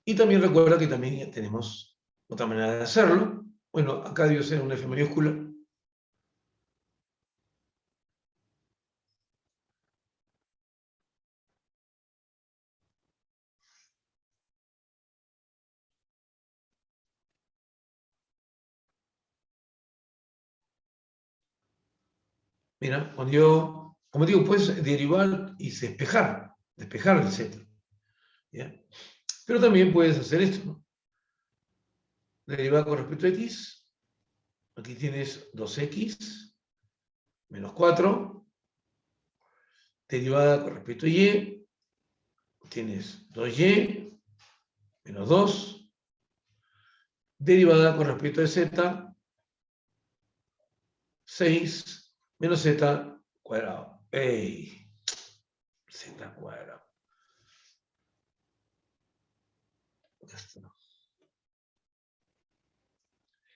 Y también recuerda que también tenemos otra manera de hacerlo. Bueno, acá debió ser una F mayúscula. Mira, cuando yo, como digo, puedes derivar y despejar el Z. ¿Ya? Pero también puedes hacer esto, ¿no? Derivada con respecto a X. Aquí tienes 2X menos 4. Derivada con respecto a Y. Tienes 2Y menos 2. Derivada con respecto a Z. 6 menos Z cuadrado. ¡Ey! Z cuadrado.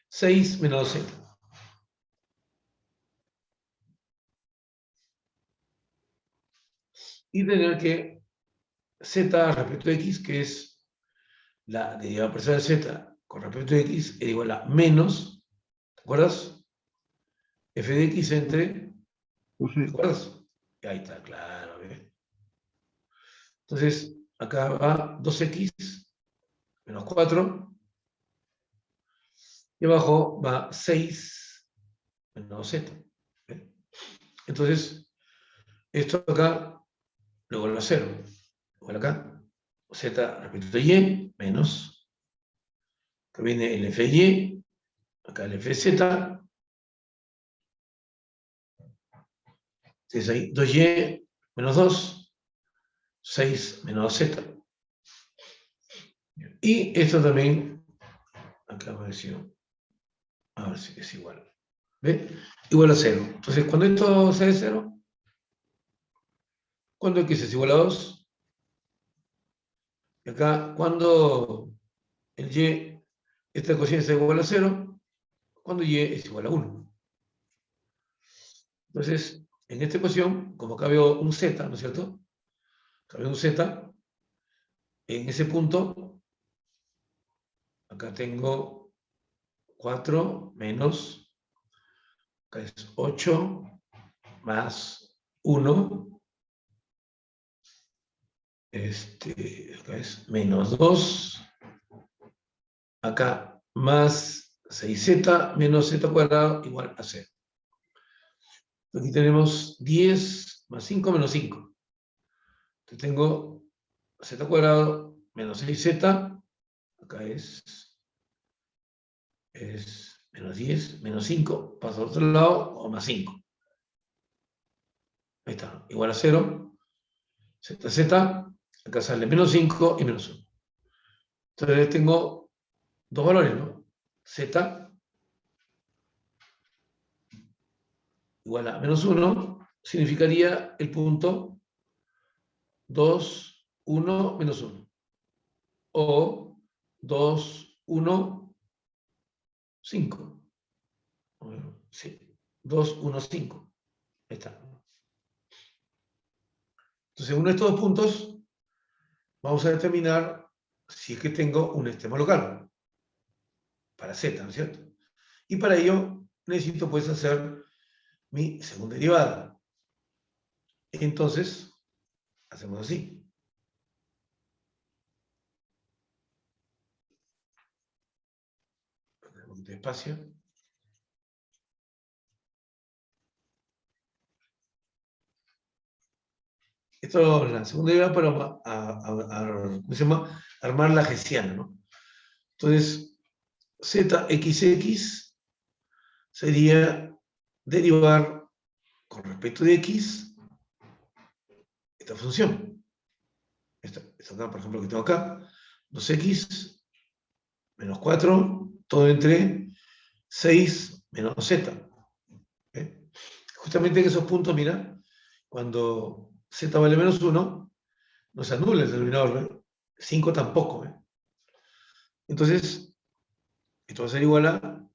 6 menos Z. Y tener que Z respecto a X, que es la derivada parcial de Z con respecto a X, es igual a menos, ¿te acuerdas? F de X entre, Profe, ¿te acuerdas? Y ahí está, claro, ¿ves? Entonces, acá va 2X menos 4. Y abajo va 6 menos z. ¿Ve? Entonces, esto acá, luego la 0. Igual acá, z respecto a y, menos. Acá viene el f de y, acá el f de z. Entonces ahí 2y menos 2, 6 menos z. Y esto también, acá apareció, a ver si es igual. ¿Ve? Igual a 0. Entonces, cuando esto sea de 0, cuando x es igual a 2, y acá, cuando el y, esta ecuación es igual a 0, cuando y es igual a 1. Entonces, en esta ecuación, como acá veo un z, ¿no es cierto? Acá veo un z, en ese punto, acá tengo 4 menos, acá es 8 más 1, acá es menos 2, acá más 6z menos z cuadrado igual a 0. Aquí tenemos 10 más 5 menos 5. Entonces tengo z cuadrado menos 6z, acá es menos 10, menos 5, pasa al otro lado, o más 5. Ahí está, igual a 0, z, acá sale menos 5 y menos 1. Entonces tengo dos valores, ¿no? Z igual a menos 1 significaría el punto 2, 1, menos 1. O 2, 1, 5. Sí, 2, 1, 5. Ahí está. Entonces, uno de estos dos puntos vamos a determinar si es que tengo un extremo local para z, ¿no es cierto? Y para ello necesito pues hacer mi segunda derivada. Entonces, hacemos así. Un poquito de espacio. Esto es la segunda derivada para ¿cómo se llama? Armar la hessiana, ¿no? Entonces, zxx sería derivar con respecto de x esta función. Esta acá, por ejemplo, que tengo acá, 2x menos 4, todo entre 6 menos z. ¿Eh? Justamente en esos puntos, mira, cuando z vale menos 1, no se anula el denominador, ¿eh? 5 tampoco. ¿Eh? Entonces, esto va a ser igual a,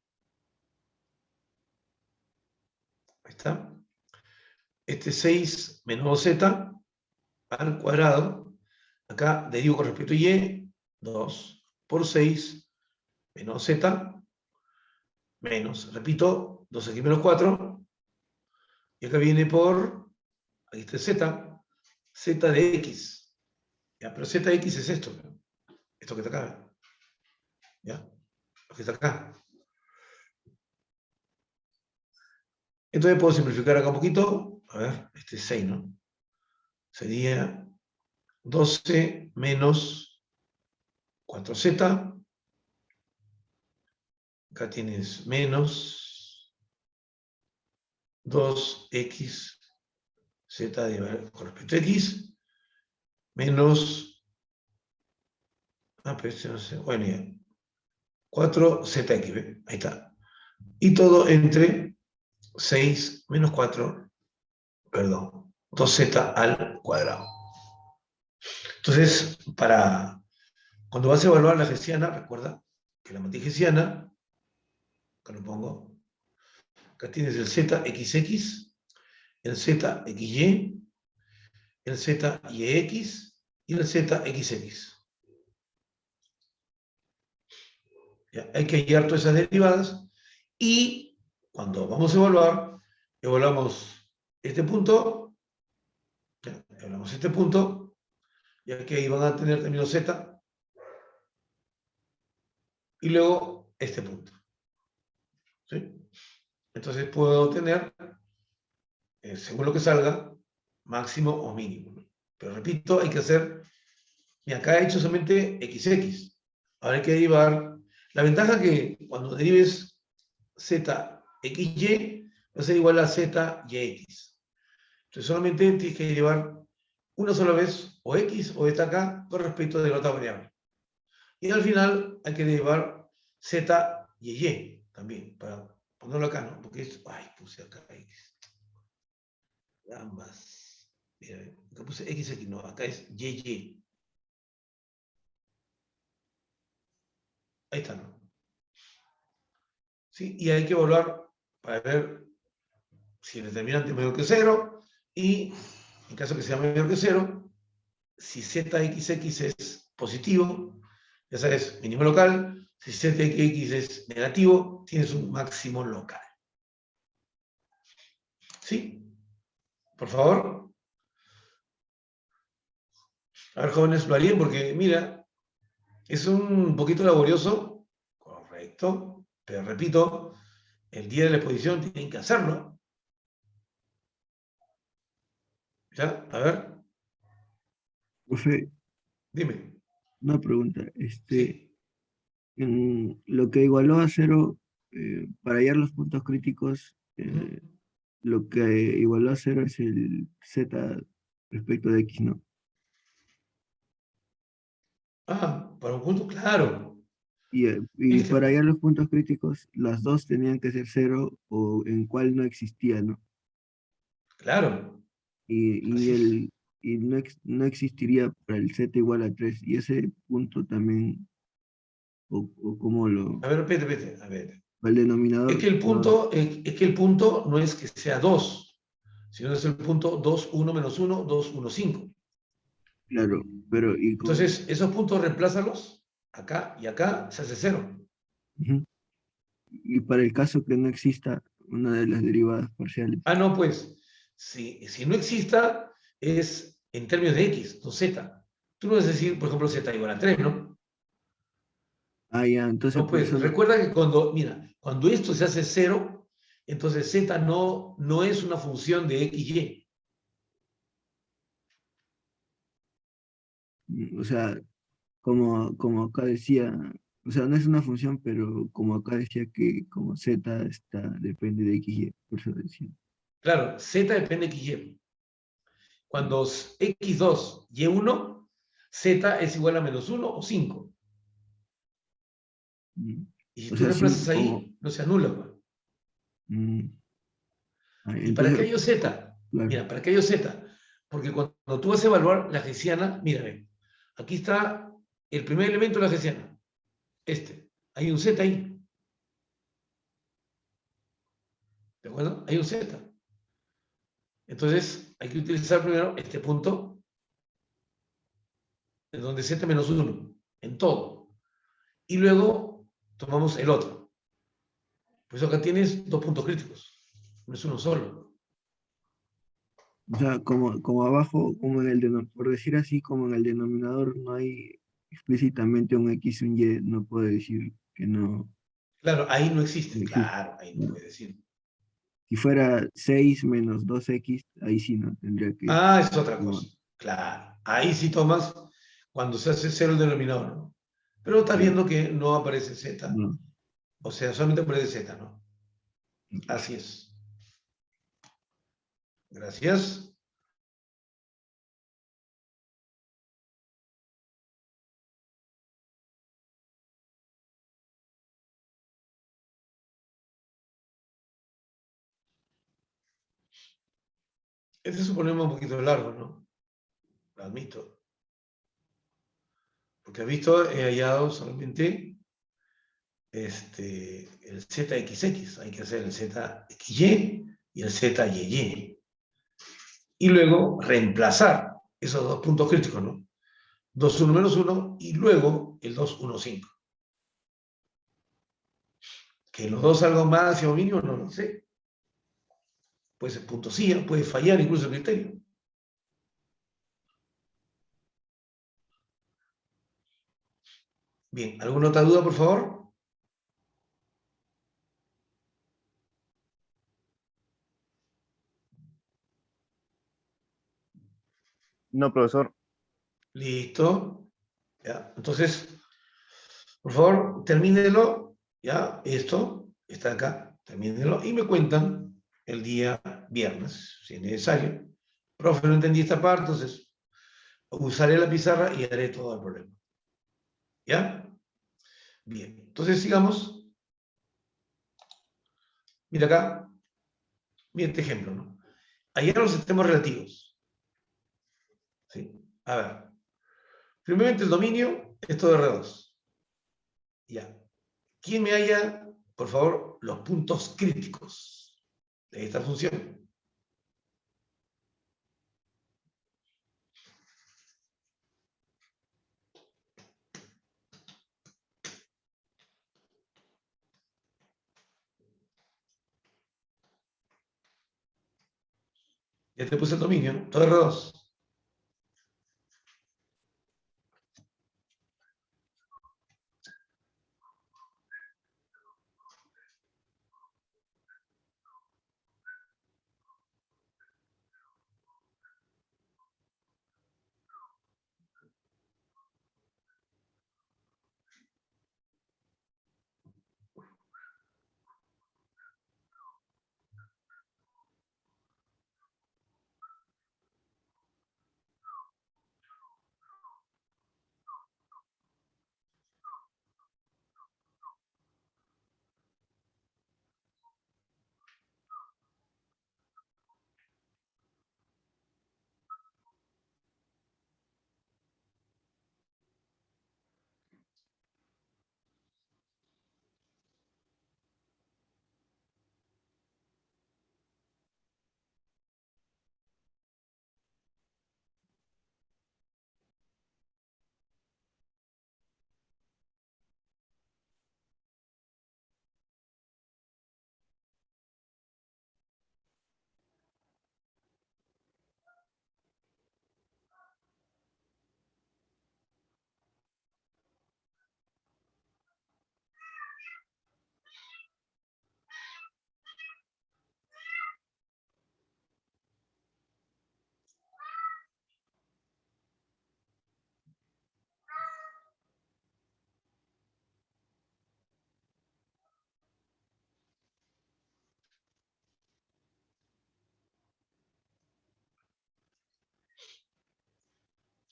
ahí está, 6 menos z al cuadrado, acá derivo con respecto a y, 2 por 6 menos z, menos, repito, 2x menos 4, y acá viene por, aquí está z de x. ¿Ya? Pero z de x es esto que está acá. ¿Ya? Lo que está acá. Entonces puedo simplificar acá un poquito. A ver, este es 6, ¿no? Sería 12 menos 4z. Acá tienes menos 2x z con respecto a x menos, pero este no sé, bueno, ya, 4zx, ¿ve? Ahí está. Y todo entre 6 menos 4, perdón, 2z al cuadrado. Entonces, cuando vas a evaluar la hessiana, recuerda que la matriz hessiana, acá lo pongo, acá tienes el zxx, el zxy, el zyx y el zxx. ¿Ya? Hay que hallar todas esas derivadas y cuando vamos a evaluar, evaluamos este punto, ¿ya? Evaluamos este punto, ya que ahí van a tener término z, y luego este punto. ¿Sí? entonces puedo tener, según lo que salga, máximo o mínimo, ¿no? Pero repito, hay que hacer, y acá he hecho solamente XX. Ahora hay que derivar. La ventaja que cuando derives Z, XY, va a ser igual a Z, YX. Entonces solamente tienes que derivar una sola vez, o X o esta acá, con respecto de la otra variable. Y al final hay que derivar Z y Y también, para ponerlo acá, ¿no? Porque es, ay, puse acá X. Ambas. Mira, acá puse XX, no, acá es YY. Ahí está, ¿no? ¿Sí? Y hay que evaluar para ver si el determinante es mayor que 0 y, en caso que sea mayor que 0, si ZXX es positivo, ya sabes, mínimo local. Si ZXX es negativo, tienes un máximo local. ¿Sí? Por favor. A ver, jóvenes, lo harían porque, mira, es un poquito laborioso, correcto, pero repito, el día de la exposición tienen que hacerlo. ¿Ya? A ver, Profe, dime. una pregunta. Sí. En lo que igualó a cero, para hallar los puntos críticos, Ujú. lo que igualó a cero es el Z respecto de X, ¿no? Ah, para un punto, claro. Y ¿Viste? para hallar los puntos críticos, las dos tenían que ser cero o en cuál no existía, ¿no? Claro. Y, y, Así es. el, y no, no existiría para el Z igual a 3. Y ese punto también, o como A lo, ver, vete, a ver. el Es denominador, que el punto, es que el punto no es que sea 2, sino es el punto 2, 1 menos 1, 2, 1, 5. claro, pero Entonces, esos puntos reemplázalos acá y acá, se hace 0. ujú. Y para el caso que no exista una de las derivadas parciales. Ah, no, pues, si no exista, es en términos de x, no z. Tú no vas a decir, por ejemplo, z igual a 3, ¿no? Ah, ya, entonces No, por pues, eso no. recuerda que mira, cuando esto se hace 0, entonces z no es una función de x, y. O sea, como acá decía, o sea, no es una función, pero como acá decía que como z depende de x, y, por eso decía. Claro, z depende de x, y. Cuando x2, y1, z es igual a menos 1 o 5. Mm. Y si O tú sea, reemplazas 5 como. ahí, no se anula, pues. mm, ¿Y para entonces, qué hay z? claro, Mira, ¿para qué hay z? Porque cuando tú vas a evaluar la hessiana, mírame, aquí está el primer elemento de la hessiana, este. Hay un z ahí, ¿de acuerdo? Hay un z. Entonces, hay que utilizar primero este punto, en donde z menos 1, en todo. Y luego tomamos el otro. Por eso acá tienes dos puntos críticos, no es uno solo. o sea, como abajo, como en el por decir así, como en el denominador no hay explícitamente un x y un y, no puedo decir que no, Claro, ahí no existe, no existe. claro, ahí no Claro. puede decir. Si fuera 6 menos 2x, ahí sí no tendría que. Ah, es otra No, cosa. Claro. Ahí sí tomas cuando se hace cero el denominador, ¿no? Pero estás claro, viendo que no aparece Z. no. O sea, solamente aparece Z, ¿no? Así es. Gracias. Este es un problema un poquito largo, ¿no? Lo admito. Porque has visto, he hallado solamente el ZXX. Hay que hacer el ZXY y el ZYY. Y luego reemplazar esos dos puntos críticos, ¿no? 2, 1 menos 1 y luego el 2, 1, 5. Que los dos salgan máximo o mínimo, no lo sé. Puede ser punto sí, puede fallar incluso el criterio. Bien, ¿alguna otra duda, por favor? No, profesor. Listo. ¿Ya? Entonces, por favor, termínenlo. ¿Ya? Esto está acá. Termínenlo. Y me cuentan el día viernes, si es necesario. Profe, no entendí esta parte, entonces usaré la pizarra y haré todo el problema. ¿Ya? Bien. Entonces, sigamos. Mira acá. Mira este ejemplo, ¿no? Allá los sistemas relativos. ¿Sí? A ver. Primeramente el dominio es todo R2. Ya. ¿Quién me halla, por favor, los puntos críticos de esta función? Ya te puse el dominio, ¿no? Todo R2.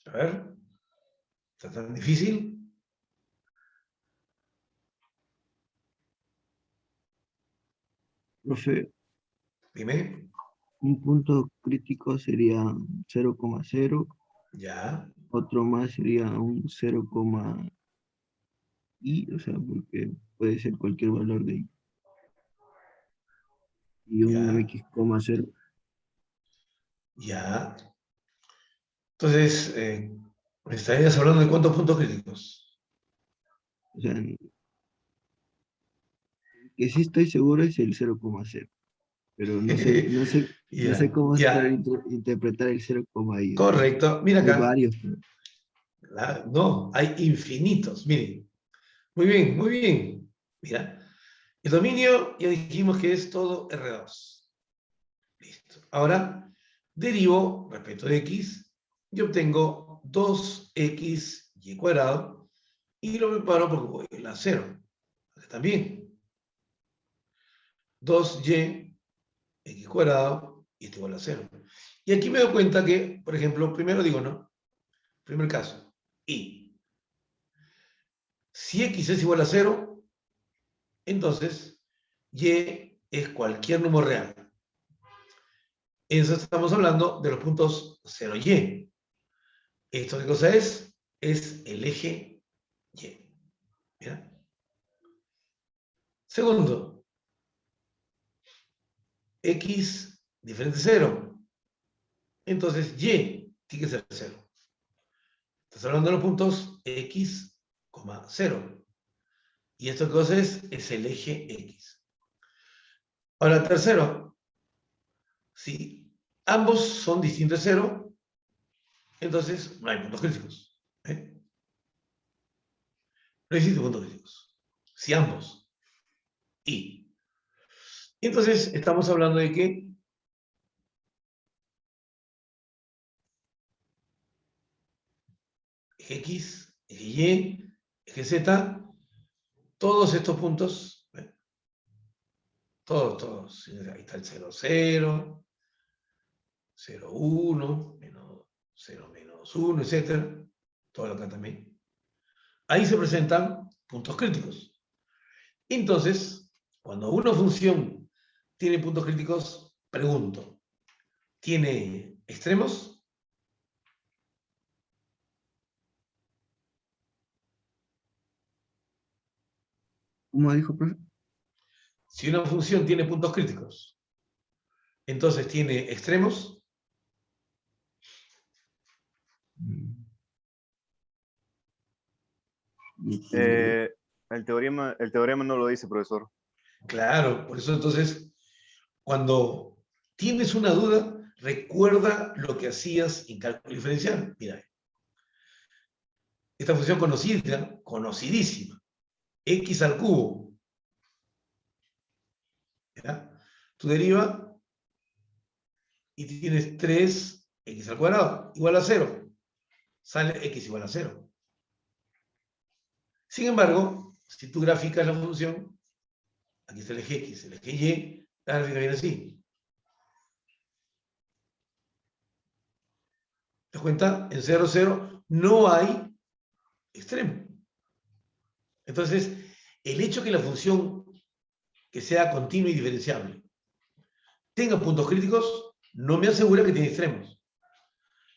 A ver, ¿está tan difícil? Profe, Dime. un punto crítico sería 0,0, Ya, otro más sería un 0, o sea, porque puede ser cualquier valor de i, y un ya, x,0. ya. Entonces, estarías hablando de cuántos puntos críticos. O sea, que sí estoy seguro es el 0,0, pero no sé Ya, cómo ya. interpretar el 0, i. O sea, Correcto. Mira hay acá. varios, pero No, hay infinitos. Miren. Muy bien, muy bien. Mira. El dominio ya dijimos que es todo R2. Listo. Ahora derivo respecto de x y obtengo 2xy cuadrado y lo preparo porque voy a la 0. También 2y x cuadrado y esto igual a 0. Y aquí me doy cuenta que, por ejemplo, primero digo, ¿no? Primer caso, y si x es igual a 0, entonces y es cualquier número real. Eso estamos hablando de los puntos 0y. ¿Esto qué cosa es? Es el eje y. ¿Ya? Segundo, x diferente de 0. Entonces y tiene que ser 0. Estás hablando de los puntos x, 0. ¿Y esto qué cosa es? Es el eje x. Ahora, tercero, si ambos son distintos de 0, entonces no hay puntos críticos. ¿Eh? No existen puntos críticos. Si ambos. Y entonces estamos hablando de que eje X, eje Y, eje Z, todos estos puntos, todos, ahí está el 0, 0, 0, 1, menos 0, menos 1, etc. Todo acá también. Ahí se presentan puntos críticos. Entonces, cuando una función tiene puntos críticos, pregunto, ¿tiene extremos? ¿Cómo dijo, profe? Si una función tiene puntos críticos, entonces tiene extremos. El teorema no lo dice, profesor. Claro, por eso entonces, cuando tienes una duda, recuerda lo que hacías en cálculo diferencial. Mira, esta función conocida, conocidísima, x al cubo. ¿Ya? Tú deriva y tienes 3x al cuadrado igual a 0. Sale x igual a 0. Sin embargo, si tú graficas la función, aquí está el eje x, el eje y, la gráfica viene así. ¿Te das cuenta? En 0, 0 no hay extremo. Entonces, el hecho que la función que sea continua y diferenciable tenga puntos críticos no me asegura que tiene extremos.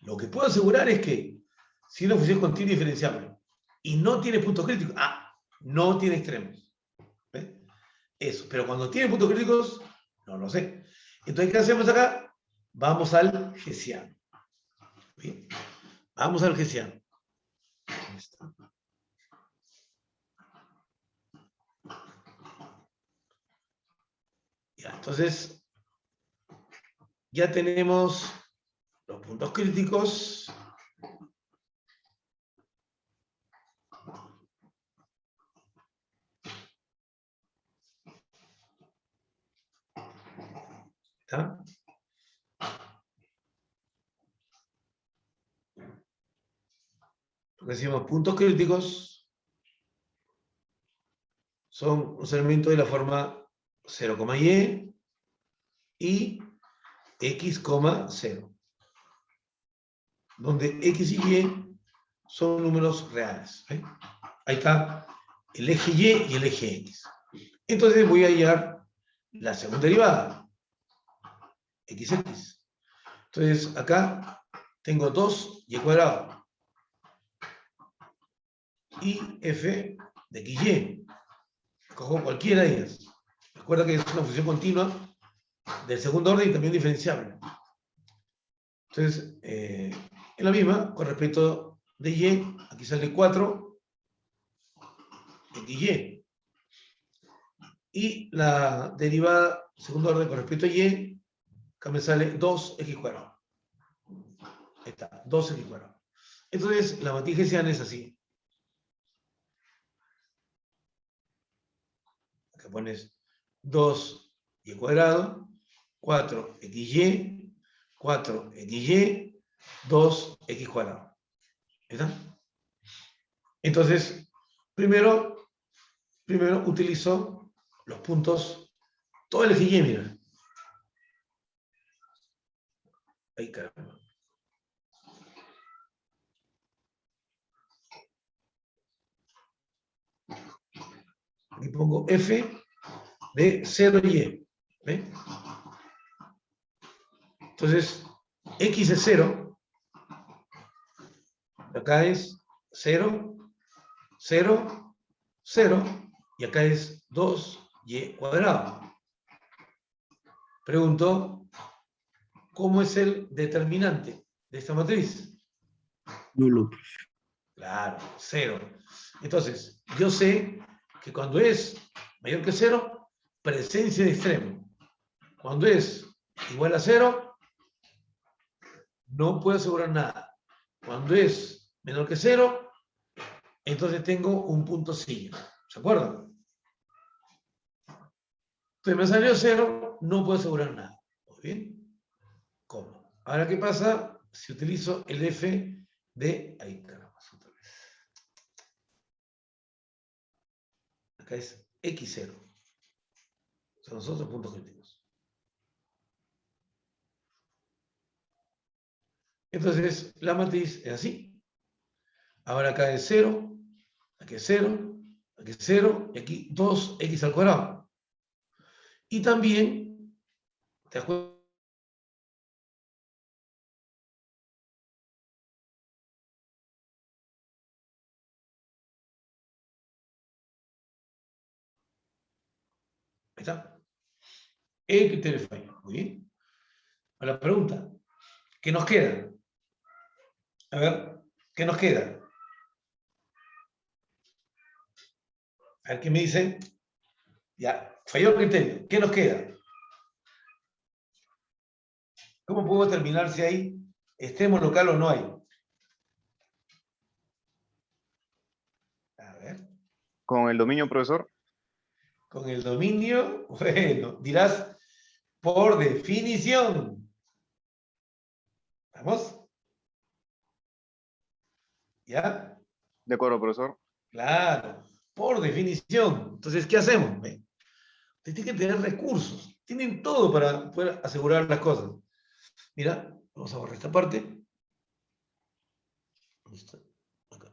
Lo que puedo asegurar es que si una función es continua y diferenciable y no tiene puntos críticos, no tiene extremos. ¿Ves? Eso, pero cuando tiene puntos críticos, no lo sé. Entonces, ¿qué hacemos acá? Vamos al hessiano. ¿Bien? Vamos al hessiano. Ahí está. Ya, entonces, ya tenemos los puntos críticos. ¿Está? Lo que decimos puntos críticos son los elementos de la forma 0,y y x, 0, donde x y y son números reales. ¿Eh? Ahí está el eje y y el eje x. Entonces voy a hallar la segunda derivada, xx. Entonces acá tengo 2y cuadrado y f de xy. Cojo cualquiera de ellas. Recuerda que es una función continua del segundo orden y también diferenciable. Entonces, en la misma, con respecto de y, aquí sale 4 xy. Y la derivada segundo orden con respecto a y, acá me sale 2x cuadrado. Ahí está, 2x cuadrado. Entonces, la matriz hessiana es así. Acá pones 2y cuadrado, 4xy, 4xy, 2x cuadrado. ¿Está? Entonces, primero utilizo los puntos, todo el eje y, mira. Ahí, caramba. Aquí pongo f de 0y. ¿Ve? Entonces, x es 0. Acá es 0, 0, 0. Y acá es 2y cuadrado. Pregunto, ¿cómo es el determinante de esta matriz? Nulo. Claro, 0. Entonces, yo sé que cuando es mayor que 0, presencia de extremo. Cuando es igual a 0, no puedo asegurar nada. Cuando es menor que 0, entonces tengo un punto signo. ¿Se acuerdan? Entonces me salió 0, no puedo asegurar nada. Muy bien. ¿Cómo? Ahora, ¿qué pasa si utilizo el f de... Ahí, caramba, otra vez. Acá es x0. Son los otros puntos críticos. Entonces, la matriz es así. Ahora acá es 0, aquí es 0, aquí es 0, y aquí 2x al cuadrado. Y también, ¿te acuerdas? Ahí está. El criterio de fallo. Muy bien. A la pregunta, ¿qué nos queda? A ver, ¿qué nos queda? A ver, ¿qué me dice? Ya, falló el criterio. ¿Qué nos queda? ¿Cómo puedo determinar si hay extremo local o no hay? A ver, Con el dominio, profesor. con el dominio, bueno, dirás, por definición. ¿Vamos? ¿Ya? De acuerdo, profesor. Claro, por definición. Entonces, ¿qué hacemos? Usted tiene que tener recursos. Tienen todo para poder asegurar las cosas. Mira, vamos a borrar esta parte. ¿Dónde está? Acá.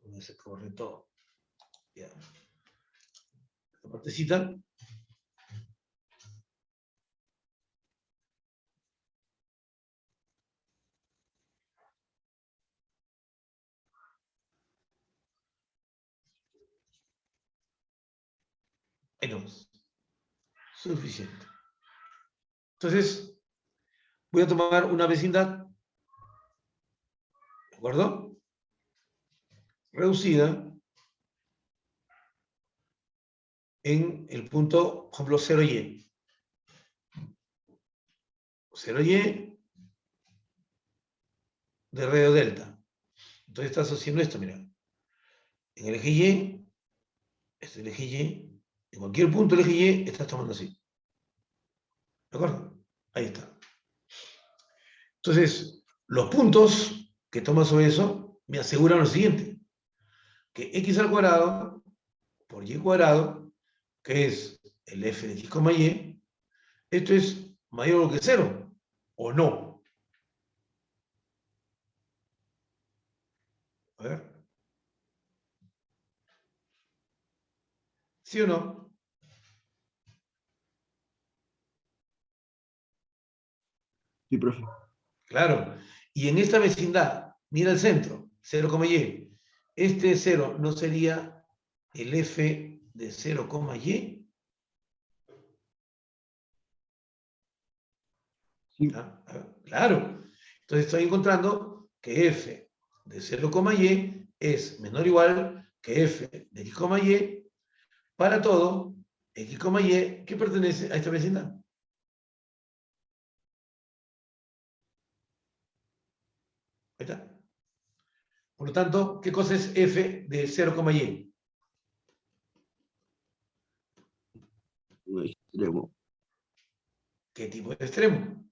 Donde se corre todo. Ya. Esta partecita. Ahí nomás. Suficiente. Entonces, voy a tomar una vecindad. ¿De acuerdo? Reducida en el punto, por ejemplo, 0y. 0y de radio delta. Entonces estás haciendo esto, mira. En el eje Y, este es el eje Y, en cualquier punto del eje Y estás tomando así. ¿De acuerdo? Ahí está. Entonces, los puntos que tomas sobre eso me aseguran lo siguiente, que x al cuadrado por y cuadrado, que es el f de x, y, esto es mayor que 0, ¿o no? A ver. ¿Sí o no? Sí, profe. Claro. Y en esta vecindad, mira el centro, 0, y. Este 0 no sería el f de 0, y. Sí. ¿Ah? Claro. Entonces estoy encontrando que f de 0, y es menor o igual que f de x, y para todo x, y que pertenece a esta vecindad. Ahí está. Por lo tanto, ¿qué cosa es f de 0, y? Un extremo. ¿Qué tipo de extremo?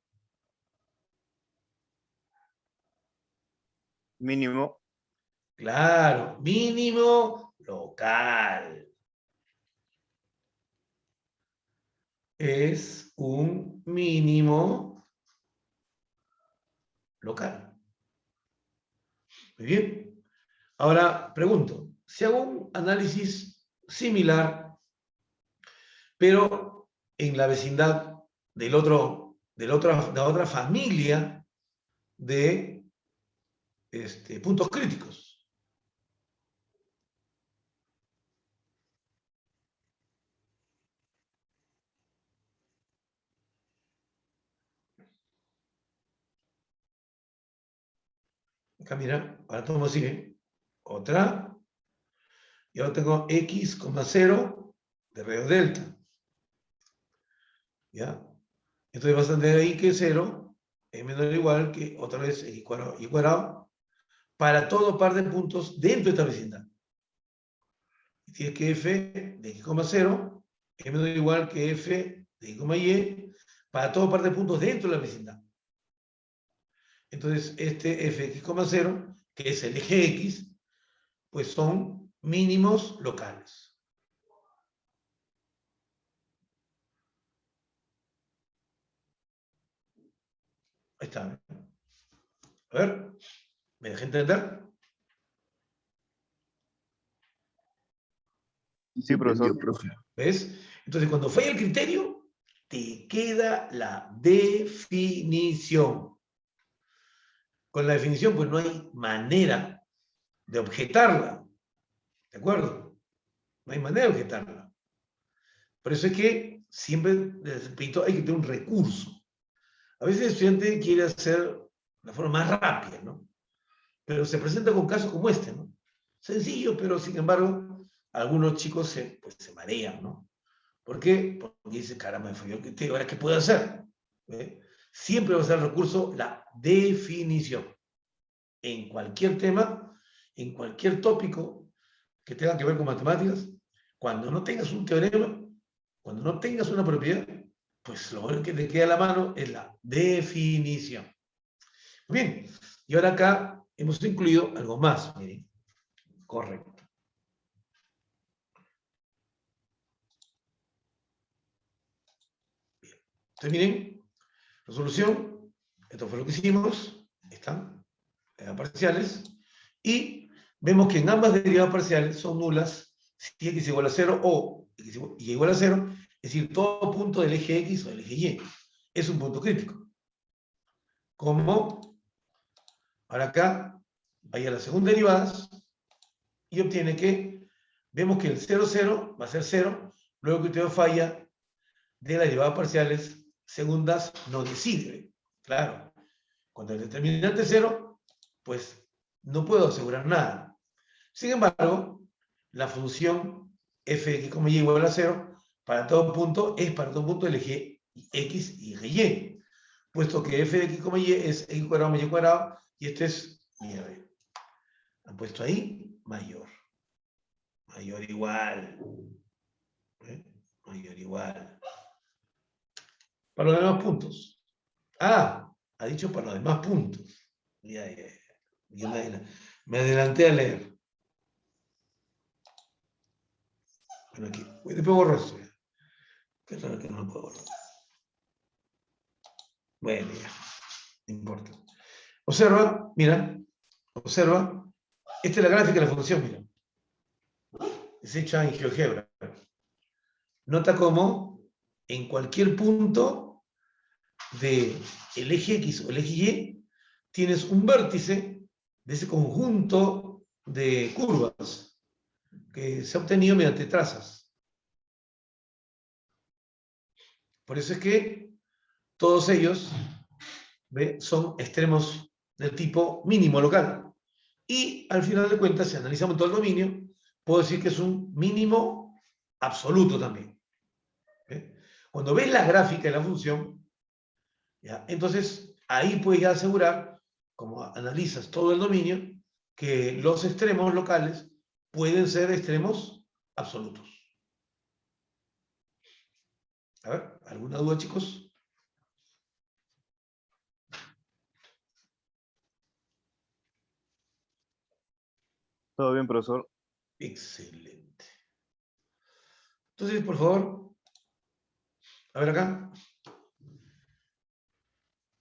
Mínimo. Claro, mínimo local. Es un mínimo local. Muy bien. Ahora pregunto, si hago un análisis similar, pero en la vecindad de la otra familia de puntos críticos. Acá mira, ahora todo sigue. Otra. Y ahora tengo x, 0 de radio delta. ¿Ya? Entonces vas a tener ahí que 0 es menor o igual que otra vez x cuadrado y cuadrado para todo par de puntos dentro de esta vecindad. Y tienes que f de x, 0 es menor o igual que f de x, y para todo par de puntos dentro de la vecindad. Entonces, este f de x, 0, que es el eje x, pues son mínimos locales. Ahí está. A ver, ¿me dejé entender? Sí, profesor. Entendió, profe. ¿Ves? Entonces, cuando falla el criterio, te queda la definición. Con la definición, pues no hay manera de objetarla. ¿De acuerdo? No hay manera de objetarla. Por eso es que siempre, repito, hay que tener un recurso. A veces el estudiante quiere hacer la forma más rápida, ¿no? Pero se presenta con casos como este, ¿no? Sencillo, pero sin embargo, algunos chicos se marean, ¿no? ¿Por qué? Porque dice, caramba, me falló el criterio, ¿ahora qué puedo hacer? ¿Eh? Siempre va a ser el recurso la definición. En cualquier tema, en cualquier tópico que tenga que ver con matemáticas, cuando no tengas un teorema, cuando no tengas una propiedad, pues lo único que te queda a la mano es la definición. Muy bien, y ahora acá hemos incluido algo más, miren. Correcto. Bien. Entonces, miren, resolución, esto fue lo que hicimos, están parciales, y vemos que en ambas derivadas parciales son nulas si x igual a 0 o x igual a 0, es decir, todo punto del eje x o del eje y es un punto crítico. Como ahora acá vaya a las segundas derivadas y obtiene que, vemos que el 0, 0 va a ser 0, luego que usted falla de las derivadas parciales segundas no decide. Claro, cuando el determinante es 0, pues no puedo asegurar nada. Sin embargo, la función f de x, y igual a 0 para todo punto es para todo punto del eje x y eje y, puesto que f de x, y es x cuadrado más y cuadrado, y esto es, mira, han puesto ahí mayor. Mayor igual. ¿Eh? Mayor igual. Para los demás puntos. Ah, ha dicho para los demás puntos. Ya, yo me adelanté a leer. Bueno, aquí. Después borro esto. Qué raro que no lo puedo borrar. Bueno, ya. No importa. Observa, mira. Observa. Esta es la gráfica de la función, mira. Es hecha en GeoGebra. Nota cómo en cualquier punto del eje X o el eje Y tienes un vértice de ese conjunto de curvas que se ha obtenido mediante trazas. Por eso es que todos ellos son extremos del tipo mínimo local. Y al final de cuentas, si analizamos todo el dominio, puedo decir que es un mínimo absoluto también. Cuando ves la gráfica de la función, ¿ya? Entonces ahí puedes ya asegurar, como analizas todo el dominio, que los extremos locales pueden ser extremos absolutos. A ver, ¿alguna duda, chicos? Todo bien, profesor. Excelente. Entonces, por favor, a ver acá.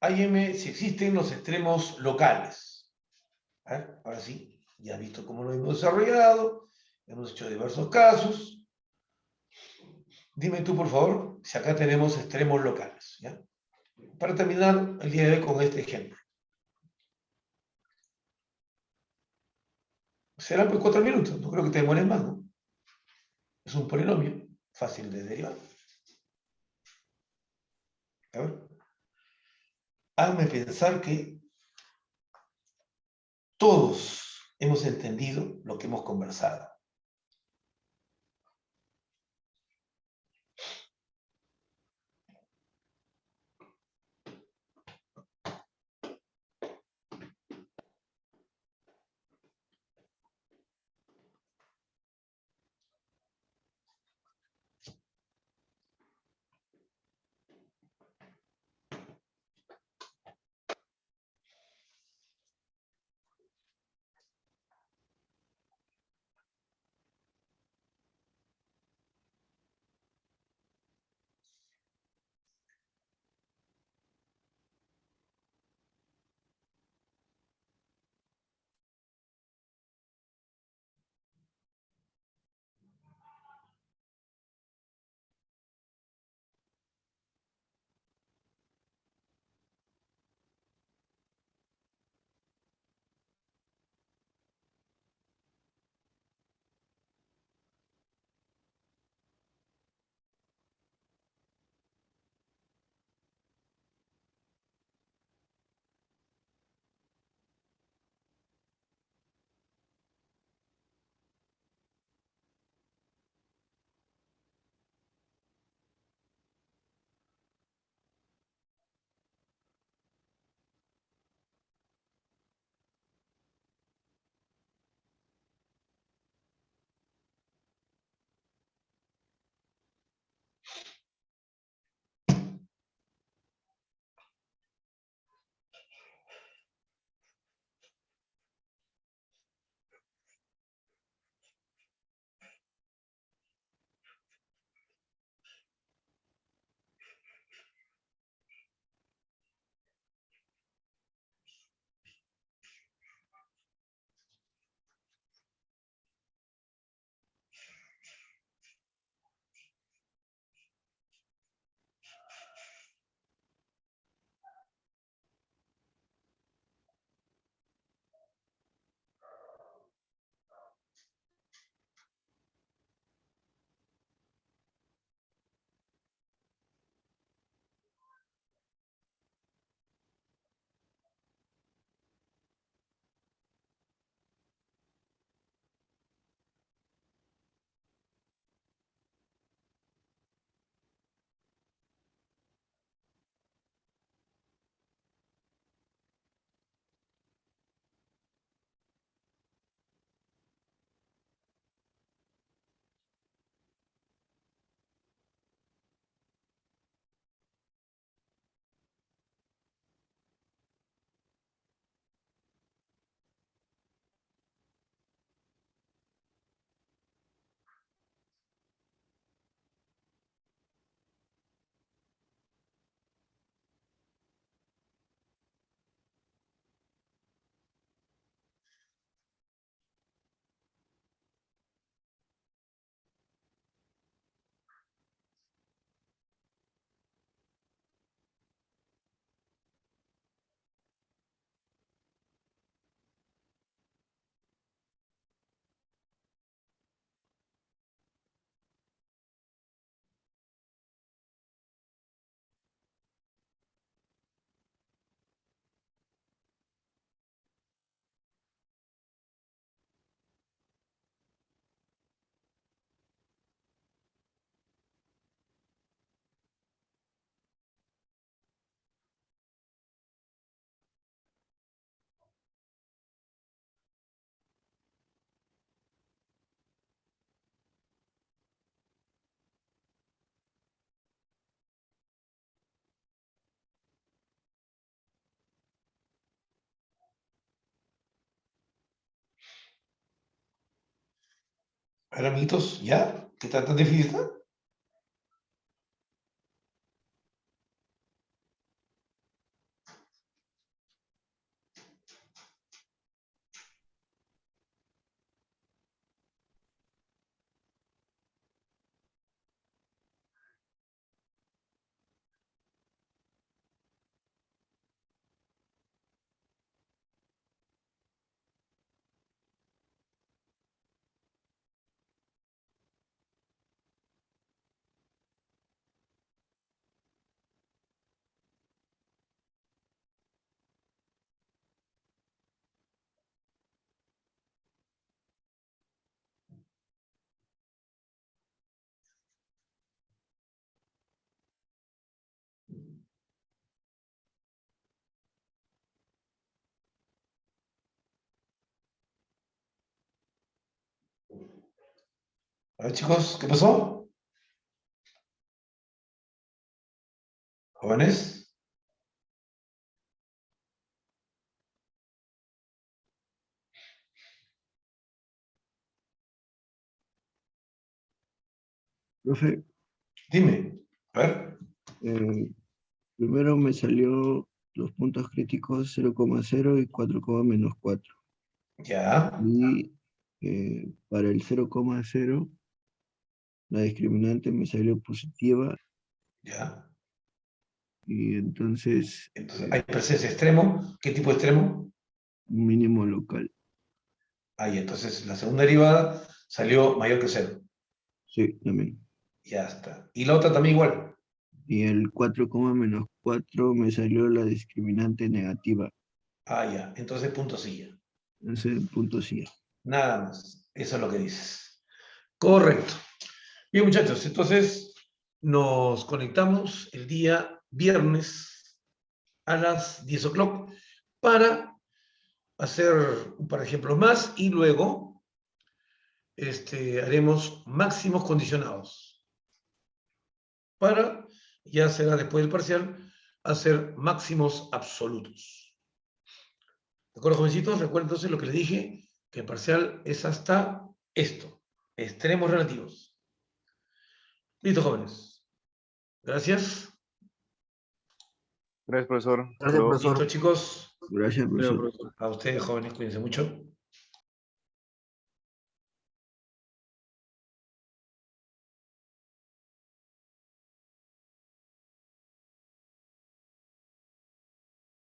AM si existen los extremos locales. A ver, ahora sí, ya has visto cómo lo hemos desarrollado, hemos hecho diversos casos. Dime tú, por favor, si acá tenemos extremos locales, ¿ya? Para terminar el día de hoy con este ejemplo. Será por 4 minutos, no creo que te demores más, ¿no? Es un polinomio, fácil de derivar. A ver. Hazme pensar que todos hemos entendido lo que hemos conversado. A ver, amiguitos, ¿ya? ¿Qué tal tan difícil está? A ver, chicos, ¿qué pasó? ¿Jóvenes? Profe, Dime. A ver. eh, primero me salió los puntos críticos 0,0 y 4,-4. Ya, Y para el 0,0, la discriminante me salió positiva ya. y entonces Entonces, hay presencia extremo. ¿Qué tipo de extremo? mínimo local. Ahí, entonces la segunda derivada salió mayor que cero. Sí, también. Ya está. Y la otra también igual. Y el 4,-4 me salió la discriminante negativa. Ah, ya. Entonces punto silla. Ese punto sí. Nada más. Eso es lo que dices. Correcto. Bien, muchachos. Entonces nos conectamos el día viernes a las 10 o'clock para hacer un par de ejemplos más y luego haremos máximos condicionados para, ya será después del parcial, hacer máximos absolutos. ¿De acuerdo, jovencitos? Recuerden entonces lo que les dije, que el parcial es hasta esto, extremos relativos. Listo, jóvenes. Gracias. Gracias, profesor. Hasta Gracias, luego. Listo, profesor. chicos. Gracias, Creo, profesor. profesor. A ustedes, jóvenes, cuídense mucho.